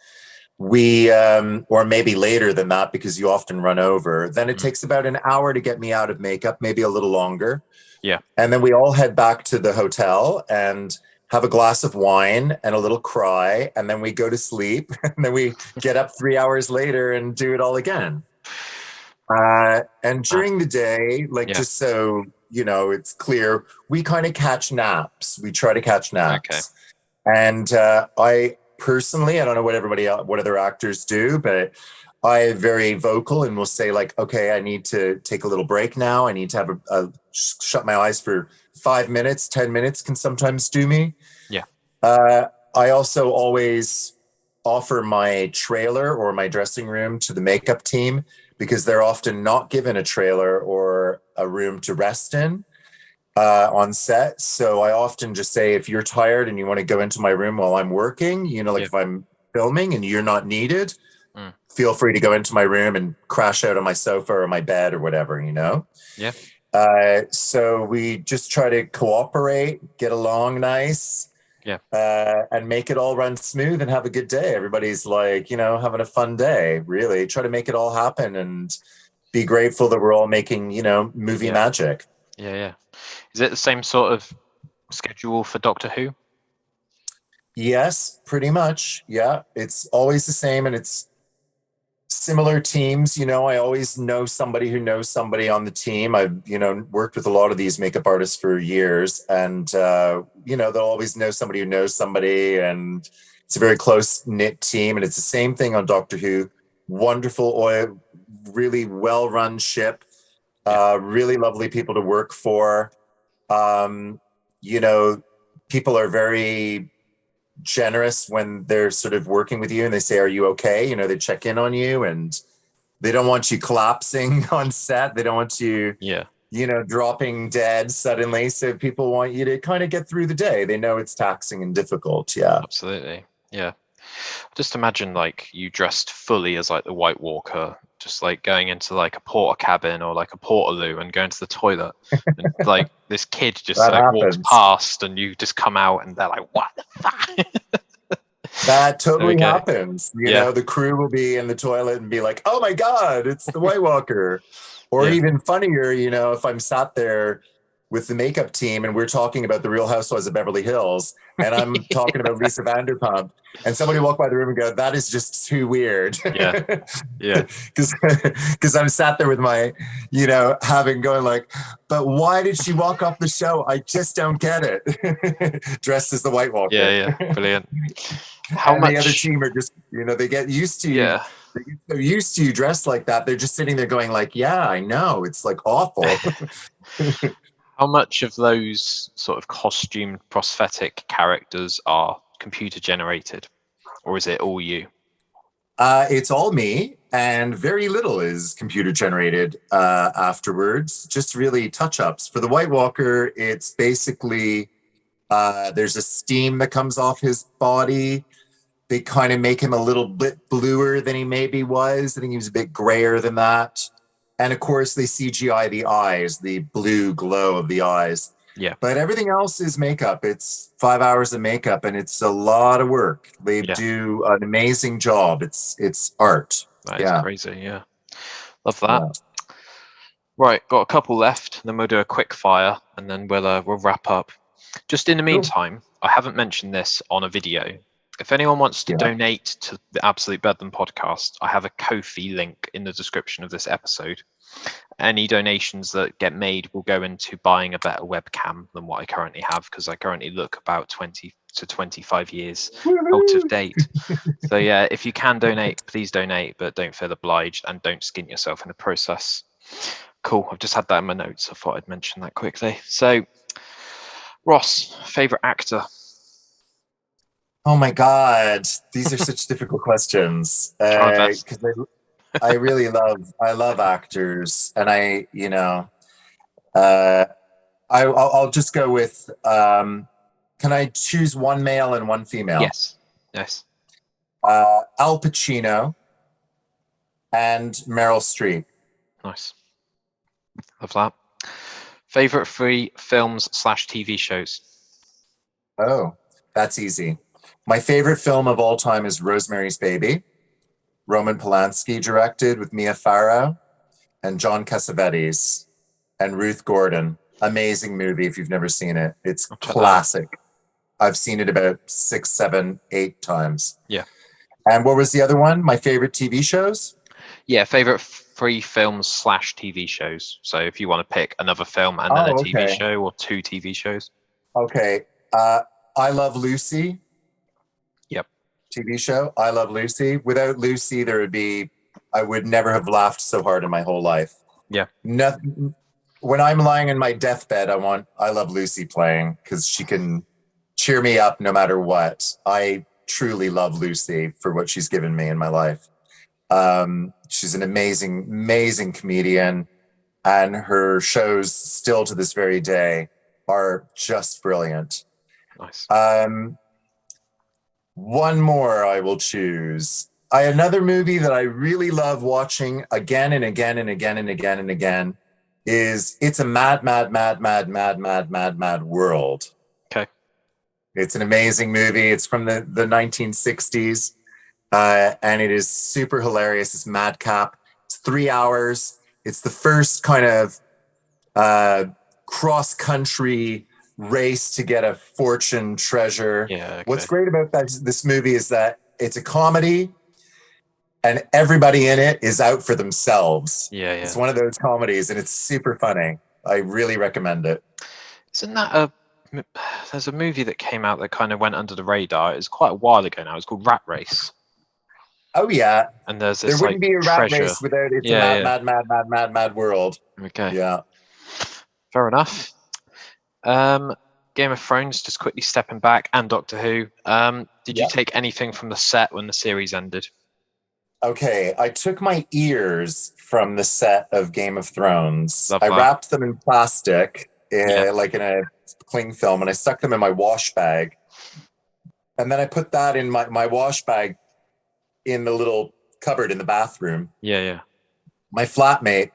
We, or maybe later than that, because you often run over. Then it takes about an hour to get me out of makeup, maybe a little longer. Yeah. And then we all head back to the hotel and have a glass of wine and a little cry. And then we go to sleep. And then we get up 3 hours later and do it all again. And during the day, just so, it's clear, we kind of catch naps. We try to catch naps. Okay. And I personally, I don't know what other actors do, but I'm very vocal and will say like, okay, I need to take a little break now. I need to have shut my eyes for 5 minutes, 10 minutes can sometimes do me. Yeah. I also always offer my trailer or my dressing room to the makeup team, because they're often not given a trailer or a room to rest in. on set. So I often just say, if you're tired and you want to go into my room while I'm working, like if I'm filming and you're not needed, feel free to go into my room and crash out on my sofa or my bed or whatever, Yeah. So we just try to cooperate, get along nice, and make it all run smooth and have a good day. Everybody's like, having a fun day, really. Try to make it all happen and be grateful that we're all making, movie magic. Yeah. Is it the same sort of schedule for Doctor Who? Yes, pretty much. Yeah, it's always the same, and it's similar teams. I always know somebody who knows somebody on the team. I've, worked with a lot of these makeup artists for years, and, they'll always know somebody who knows somebody, and it's a very close-knit team, and it's the same thing on Doctor Who. Wonderful oil, really well-run ship, really lovely people to work for. People are very generous when they're sort of working with you and they say, are you okay? They check in on you, and they don't want you collapsing on set. They don't want you, dropping dead suddenly. So people want you to kind of get through the day. They know it's taxing and difficult. Yeah. Absolutely. Yeah. Just imagine like you dressed fully as like the White Walker, just like going into like a porter cabin or like a portaloo and going to the toilet, and like this kid just like walks past and you just come out and they're like, what the fuck? That totally happens. The crew will be in the toilet and be like, oh my God, it's the White Walker. Or even funnier, if I'm sat there with the makeup team and we're talking about the Real Housewives of Beverly Hills and I'm talking about Lisa Vanderpump, and somebody walk by the room and go, that is just too weird. Yeah. Because I'm sat there with my, going like, but why did she walk off the show? I just don't get it. Dressed as the White Walker. Yeah. Brilliant. The other team are just, they get used to you. Yeah. They get so used to you dressed like that. They're just sitting there going like, yeah, I know. It's like awful. How much of those sort of costume prosthetic characters are computer generated, or is it all you? It's all me, and very little is computer generated afterwards. Just really touch-ups. For the White Walker, it's basically there's a steam that comes off his body. They kind of make him a little bit bluer than he maybe was. I think he was a bit grayer than that. And of course, they CGI the eyes, the blue glow of the eyes. Yeah. But everything else is makeup. It's 5 hours of makeup, and it's a lot of work. They do an amazing job. It's art. That is crazy. Yeah. Love that. Yeah. Right. Got a couple left. Then we'll do a quick fire, and then we'll wrap up. Just in the meantime, I haven't mentioned this on a video. If anyone wants to donate to the Absolute Bedlam podcast, I have a Ko-fi link in the description of this episode. Any donations that get made will go into buying a better webcam than what I currently have, because I currently look about 20 to 25 years out of date. So yeah, if you can donate, please donate, but don't feel obliged and don't skin yourself in the process. Cool. I've just had that in my notes. I thought I'd mention that quickly. So, Ross, favorite actor? Oh my God, these are such difficult questions. Because I really love actors, and I'll just go with. Can I choose one male and one female? Yes. Al Pacino and Meryl Streep. Nice. Love that. Favorite 3 films / TV shows? Oh, that's easy. My favorite film of all time is Rosemary's Baby. Roman Polanski directed, with Mia Farrow and John Cassavetes and Ruth Gordon. Amazing movie if you've never seen it. It's classic. I've seen it about 6, 7, 8 times. Yeah. And what was the other one? My favorite TV shows? Yeah, favorite 3 films / TV shows. So if you want to pick another film and then a TV show, or 2 TV shows. Okay. I Love Lucy. Yep. TV show. I Love Lucy. Without Lucy, I would never have laughed so hard in my whole life. Yeah. Nothing. When I'm lying in my deathbed, I Love Lucy playing, because she can cheer me up no matter what. I truly love Lucy for what she's given me in my life. She's an amazing comedian, and her shows still to this very day are just brilliant. Nice. One more I will choose. Another movie that I really love watching again and again and again and again and again is It's a Mad, Mad, Mad, Mad, Mad, Mad, Mad, Mad World. Okay. It's an amazing movie. It's from the 1960s. And it is super hilarious. It's madcap. It's 3 hours. It's the first kind of cross-country race to get a fortune treasure. Yeah. Okay. What's great about this movie is that it's a comedy and everybody in it is out for themselves. Yeah. It's one of those comedies and it's super funny. I really recommend it. Isn't that there's a movie that came out that kind of went under the radar. It's quite a while ago now. It's called Rat Race. Oh yeah. And there's this, there wouldn't be a rat treasure. race without It's a mad world. Okay. Yeah. Fair enough. Game of Thrones, just quickly stepping back, and Doctor Who. Did you take anything from the set when the series ended? Okay, I took my ears from the set of Game of Thrones. Love I that. wrapped them in plastic, like in a cling film, and I stuck them in my wash bag. And then I put that in my wash bag in the little cupboard in the bathroom. Yeah. My flatmate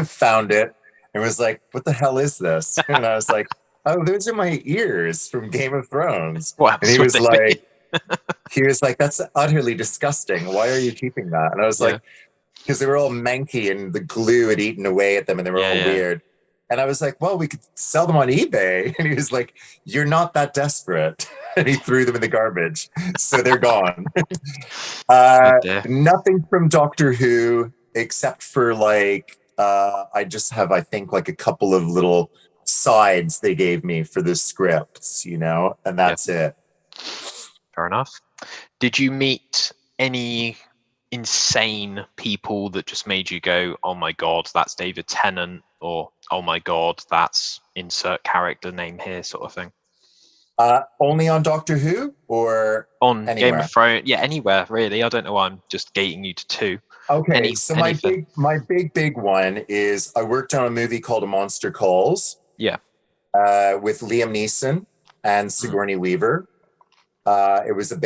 found it and was like, "What the hell is this?" And I was like, "Oh, those are my ears from Game of Thrones." What And he was would they be? like, "That's utterly disgusting. Why are you keeping that?" And I was like, because they were all manky and the glue had eaten away at them and they were all weird. And I was like, "Well, we could sell them on eBay." And he was like, "You're not that desperate." And he threw them in the garbage. So they're gone. Nothing from Doctor Who except for like, I just have, I think, like a couple of little sides they gave me for the scripts, and that's it. Fair enough. Did you meet any insane people that just made you go, "Oh my god, that's David Tennant," or "Oh my god, that's insert character name here," sort of thing? Only on Doctor Who or on anywhere? Game of Thrones? Yeah, anywhere really. I don't know why I'm just gating you to two. Okay, so my big one is I worked on a movie called A Monster Calls. Yeah. With Liam Neeson and Sigourney Weaver. It was a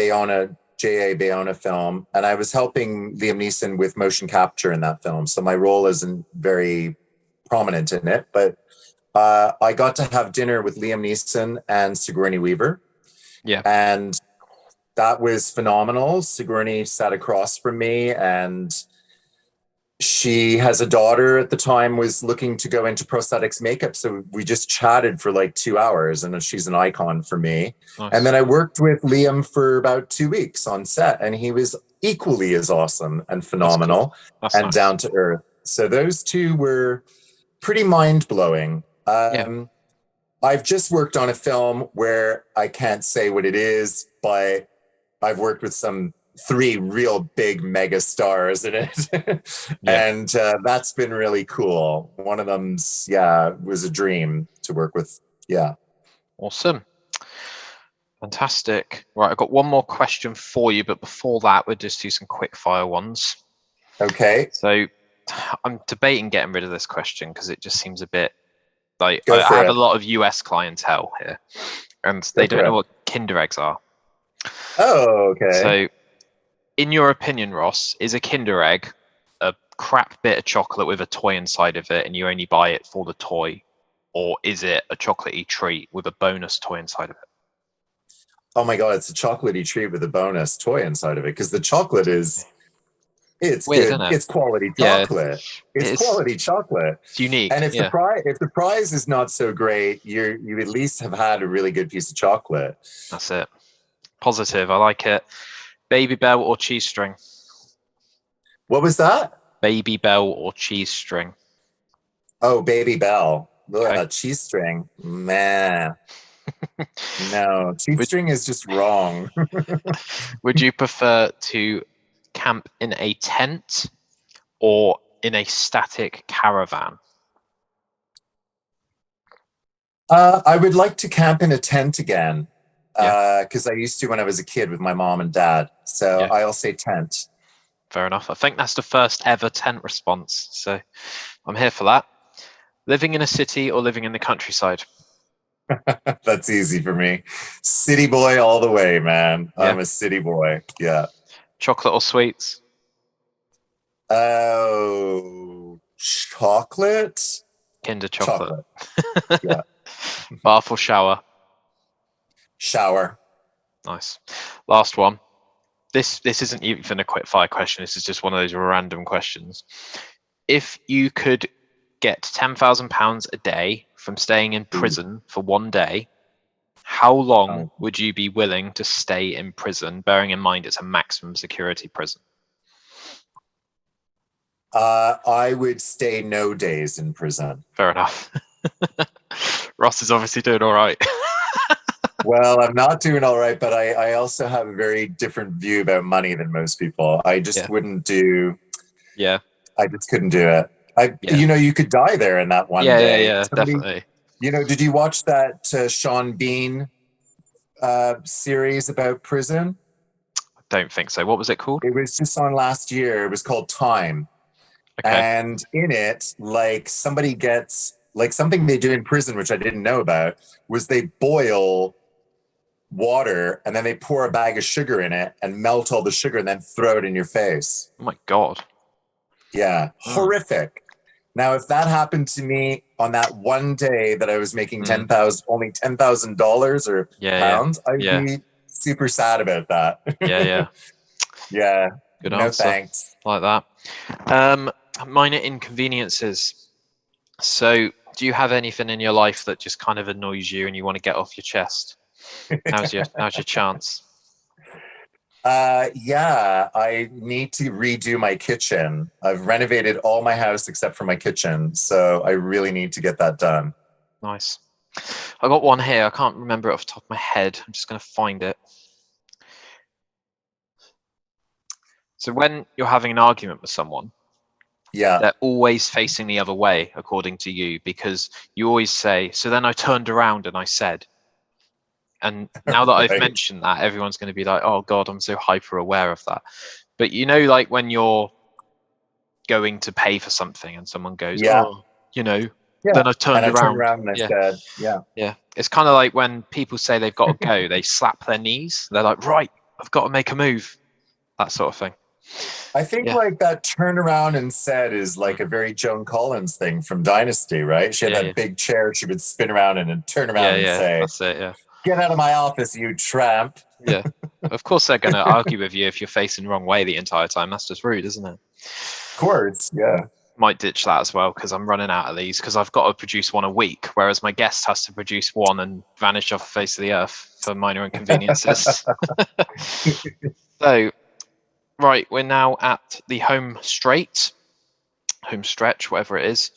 J.A. Bayona film, and I was helping Liam Neeson with motion capture in that film. So my role isn't very prominent in it, but I got to have dinner with Liam Neeson and Sigourney Weaver. Yeah. And that was phenomenal. Sigourney sat across from me, and she has a daughter at the time, was looking to go into prosthetics makeup. So we just chatted for like 2 hours, and she's an icon for me. Nice. And then I worked with Liam for about 2 weeks on set, and he was equally as awesome and phenomenal. That's and nice. Down to earth. So those two were pretty mind-blowing. I've just worked on a film where I can't say what it is, but I've worked with 3 real big mega stars in it. And that's been really cool. One of them's, was a dream to work with. Yeah. Awesome. Fantastic. Right, I've got one more question for you, but before that, we'll just do some quick fire ones. Okay. So I'm debating getting rid of this question because it just seems a bit like I have a lot of US clientele here, and they don't know what Kinder Eggs are. Oh, okay. So in your opinion, Ross, is a Kinder Egg a crap bit of chocolate with a toy inside of it and you only buy it for the toy? Or is it a chocolatey treat with a bonus toy inside of it? Oh my God, it's a chocolatey treat with a bonus toy inside of it, because the chocolate is... It's weird, good. Isn't it? It's quality chocolate. It's quality chocolate. It's unique. And if the prize is not so great, you at least have had a really good piece of chocolate. That's it. Positive. I like it. Baby Bell or cheese string? What was that? Baby Bell or cheese string? Oh, Baby Bell. Okay. Cheese string. Man. No, cheese string is just wrong. Would you prefer to camp in a tent or in a static caravan? I would like to camp in a tent again, because I used to when I was a kid with my mom and dad. So I'll say tent. Fair enough. I think that's the first ever tent response. So I'm here for that. Living in a city or living in the countryside? That's easy for me. City boy all the way, man. Yeah. I'm a city boy. Yeah. Chocolate or sweets? Oh, chocolate? Kinder chocolate. Chocolate. Yeah. Bath or shower? Shower. Nice. Last one. This isn't even a quick fire question. This is just one of those random questions. If you could get £10,000 a day from staying in prison for one day, how long would you be willing to stay in prison, bearing in mind it's a maximum security prison? I would stay no days in prison. Fair enough. Ross is obviously doing all right. Well, I'm not doing all right, but I also have a very different view about money than most people. I just wouldn't do. Yeah. I just couldn't do it. You could die there in that one day. Yeah, definitely. Did you watch that Sean Bean series about prison? I don't think so. What was it called? It was just on last year. It was called Time. Okay. And in it, somebody gets something they do in prison, which I didn't know about, was they boil water and then they pour a bag of sugar in it and melt all the sugar and then throw it in your face. Oh my God. Yeah. Horrific. Now, if that happened to me on that one day that I was making only $10,000 or pounds, I'd be super sad about that. Yeah. Yeah. Good no answer. Thanks. Like that. Minor inconveniences. So, do you have anything in your life that just kind of annoys you and you want to get off your chest? Now's your chance. Yeah, I need to redo my kitchen. I've renovated all my house except for my kitchen, so I really need to get that done. Nice. I got one here. I can't remember it off the top of my head. I'm just going to find it. So when you're having an argument with someone, they're always facing the other way, according to you, because you always say, so then I turned around and I said. And now that I've mentioned that, everyone's going to be like, oh God, I'm so hyper aware of that. But like when you're going to pay for something and someone goes, oh, then I turned around. And I said, Yeah. It's kind of like when people say they've got to go, they slap their knees. They're like, right, I've got to make a move. That sort of thing. I think that turn around and said is like a very Joan Collins thing from Dynasty, right? She had that big chair. She would spin around and then turn around and say, that's it, yeah. Get out of my office, you tramp. Yeah. Of course they're going to argue with you if you're facing the wrong way the entire time. That's just rude, isn't it? Of course, yeah. Might ditch that as well because I'm running out of these because I've got to produce one a week, whereas my guest has to produce one and vanish off the face of the earth for minor inconveniences. So, right, we're now at the home stretch, whatever it is.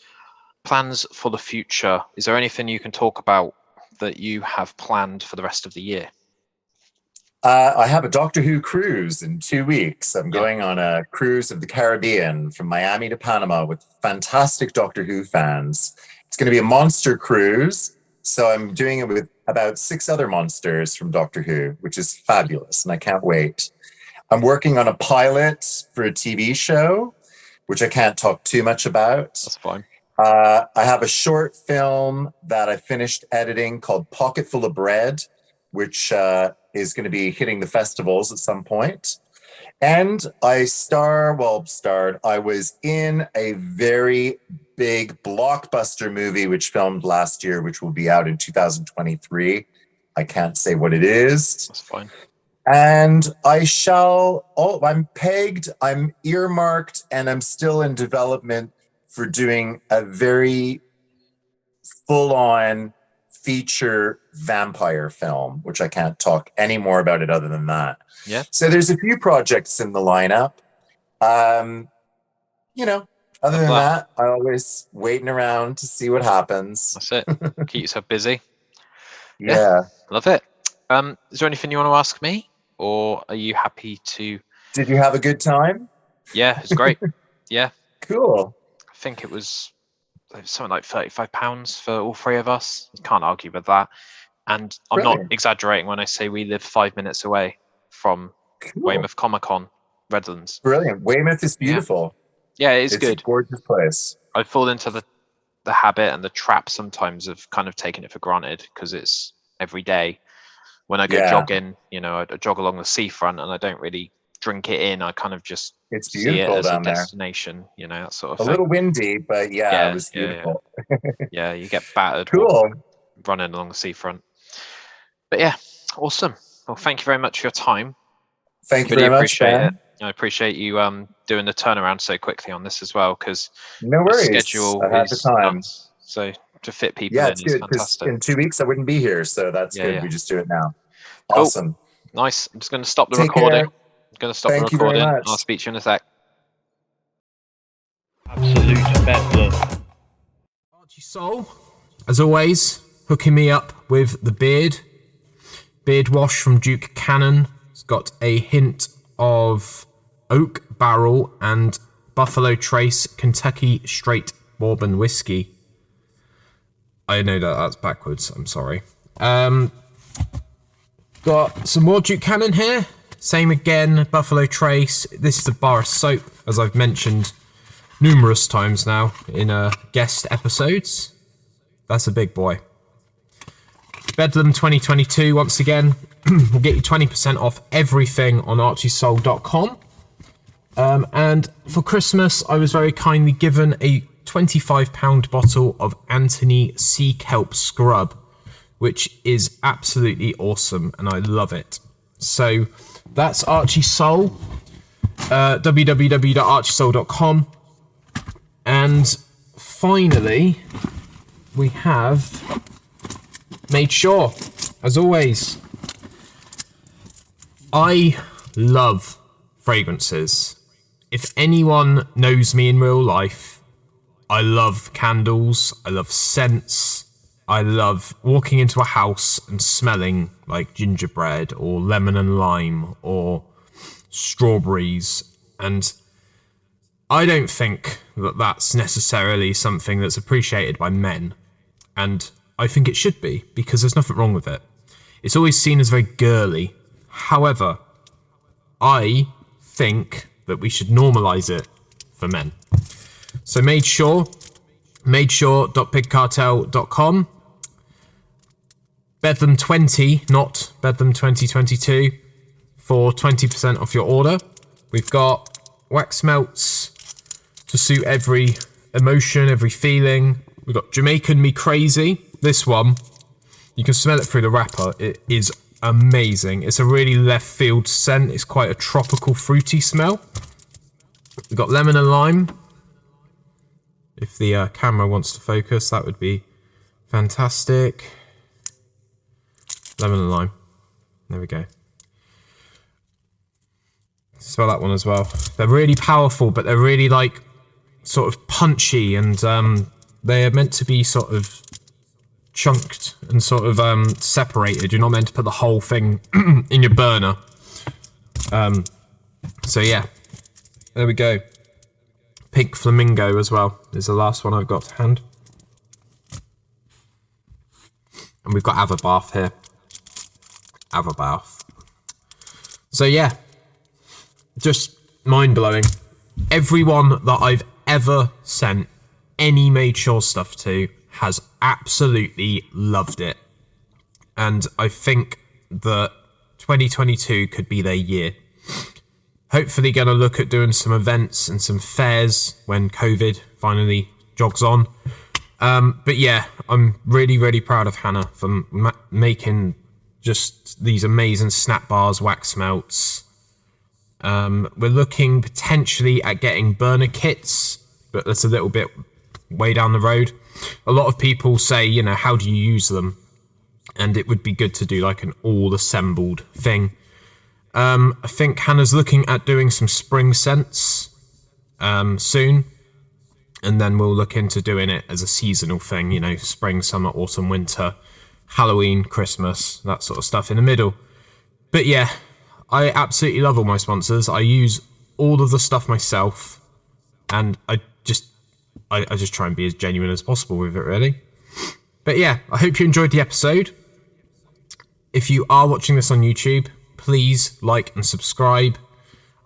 Plans for the future. Is there anything you can talk about that you have planned for the rest of the year? I have a Doctor Who cruise in 2 weeks. I'm going on a cruise of the Caribbean from Miami to Panama with fantastic Doctor Who fans. It's going to be a monster cruise. So I'm doing it with about 6 other monsters from Doctor Who, which is fabulous. And I can't wait. I'm working on a pilot for a TV show, which I can't talk too much about. That's fine. I have a short film that I finished editing called Pocket Full of Bread, which is going to be hitting the festivals at some point. And I was in a very big blockbuster movie which filmed last year, which will be out in 2023. I can't say what it is. That's fine. And I'm pegged, I'm earmarked, and I'm still in development for doing a very full-on feature vampire film, which I can't talk any more about it other than that. Yeah. So there's a few projects in the lineup. Other than that, I'm always waiting around to see what happens. That's it. Keep yourself busy. Yeah. Love it. Is there anything you want to ask me, or are you happy to? Did you have a good time? Yeah, it's great. Yeah. Cool. I think it was something like £35 for all 3 of us. You can't argue with that. And I'm not exaggerating when I say we live 5 minutes away from Weymouth Comic-Con, Redlands. Brilliant. Weymouth is beautiful. Yeah, it's good. It's a gorgeous place. I fall into the the habit and the trap sometimes of kind of taking it for granted because it's every day. When I go jogging, you know, I jog along the seafront and I don't really drink it in. I kind of just It's see it beautiful as a down there. destination, you know, that sort of A thing. little windy, but it was beautiful. Yeah, you get battered Cool. running along the seafront. But yeah, awesome. Well, thank you very much for your time. Thank you Really very much, appreciate Ben. it. I appreciate you doing the turnaround so quickly on this as well, because No the worries. schedule I had the is time. nuts. So to fit people in it's is good because fantastic. in 2 weeks I wouldn't be here, so that's good. We just do it now. Cool. Awesome. Nice. I'm just going to stop the Take recording. care. I'm going to stop Thank the you very recording. much. I'll speak to you in a sec. Absolute bedlam. Archie Soul, as always, hooking me up with the beard wash from Duke Cannon. It's got a hint of oak barrel and Buffalo Trace Kentucky Straight Bourbon whiskey. I know that's backwards, I'm sorry. Got some more Duke Cannon here. Same again, Buffalo Trace. This is a bar of soap, as I've mentioned numerous times now in guest episodes. That's a big boy. Bedlam 2022, once again, will get you 20% off everything on archiesoul.com. And for Christmas, I was very kindly given a £25 bottle of Anthony Sea Kelp Scrub, which is absolutely awesome, and I love it. So that's Archie Soul, www.archiesoul.com. And finally, we have Made Sure, as always. I love fragrances. If anyone knows me in real life, I love candles, I love scents, I love walking into a house and smelling like gingerbread or lemon and lime or strawberries. And I don't think that that's necessarily something that's appreciated by men. And I think it should be, because there's nothing wrong with it. It's always seen as very girly. However, I think that we should normalize it for men. So madesure.pigcartel.com. Bedlam 20, not Bedlam 2022, for 20% off your order. We've got wax melts to suit every emotion, every feeling. We've got Jamaican Me Crazy. This one, you can smell it through the wrapper. It is amazing. It's a really left field scent. It's quite a tropical, fruity smell. We've got lemon and lime. If the camera wants to focus, that would be fantastic. Lemon and lime. There we go. Smell that one as well. They're really powerful, but they're really like sort of punchy, and they are meant to be sort of chunked and sort of separated. You're not meant to put the whole thing in your burner. So yeah, there we go. Pink Flamingo as well is the last one I've got to hand. And we've got Avabath here. Avabath. So yeah, just mind-blowing. Everyone that I've ever sent any Made Sure stuff to has absolutely loved it. And I think that 2022 could be their year. Hopefully going to look at doing some events and some fairs when COVID finally jogs on. But yeah, I'm really, really proud of Hannah for making just these amazing snap bars, wax melts. We're looking potentially at getting burner kits, but that's a little bit way down the road. A lot of people say, you know, how do you use them? And it would be good to do like an all assembled thing. I think Hannah's looking at doing some spring scents soon. And then we'll look into doing it as a seasonal thing, you know, spring, summer, autumn, winter, Halloween, Christmas, that sort of stuff in the middle. But yeah, I absolutely love all my sponsors. I use all of the stuff myself, and I just try and be as genuine as possible with it, really. But yeah, I hope you enjoyed the episode. If you are watching this on YouTube, please like and subscribe.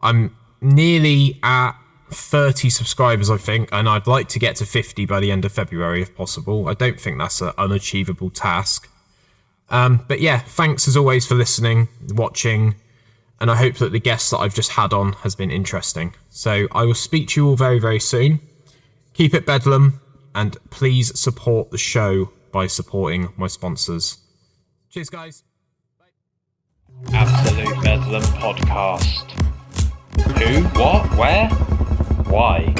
I'm nearly at 30 subscribers, I think, and I'd like to get to 50 by the end of February if possible. I don't think that's an unachievable task. But yeah, thanks as always for listening, watching, and I hope that the guest that I've just had on has been interesting. So I will speak to you all very, very soon. Keep it Bedlam, and please support the show by supporting my sponsors. Cheers, guys. Absolute Bedlam Podcast. Who? What? Where? Why?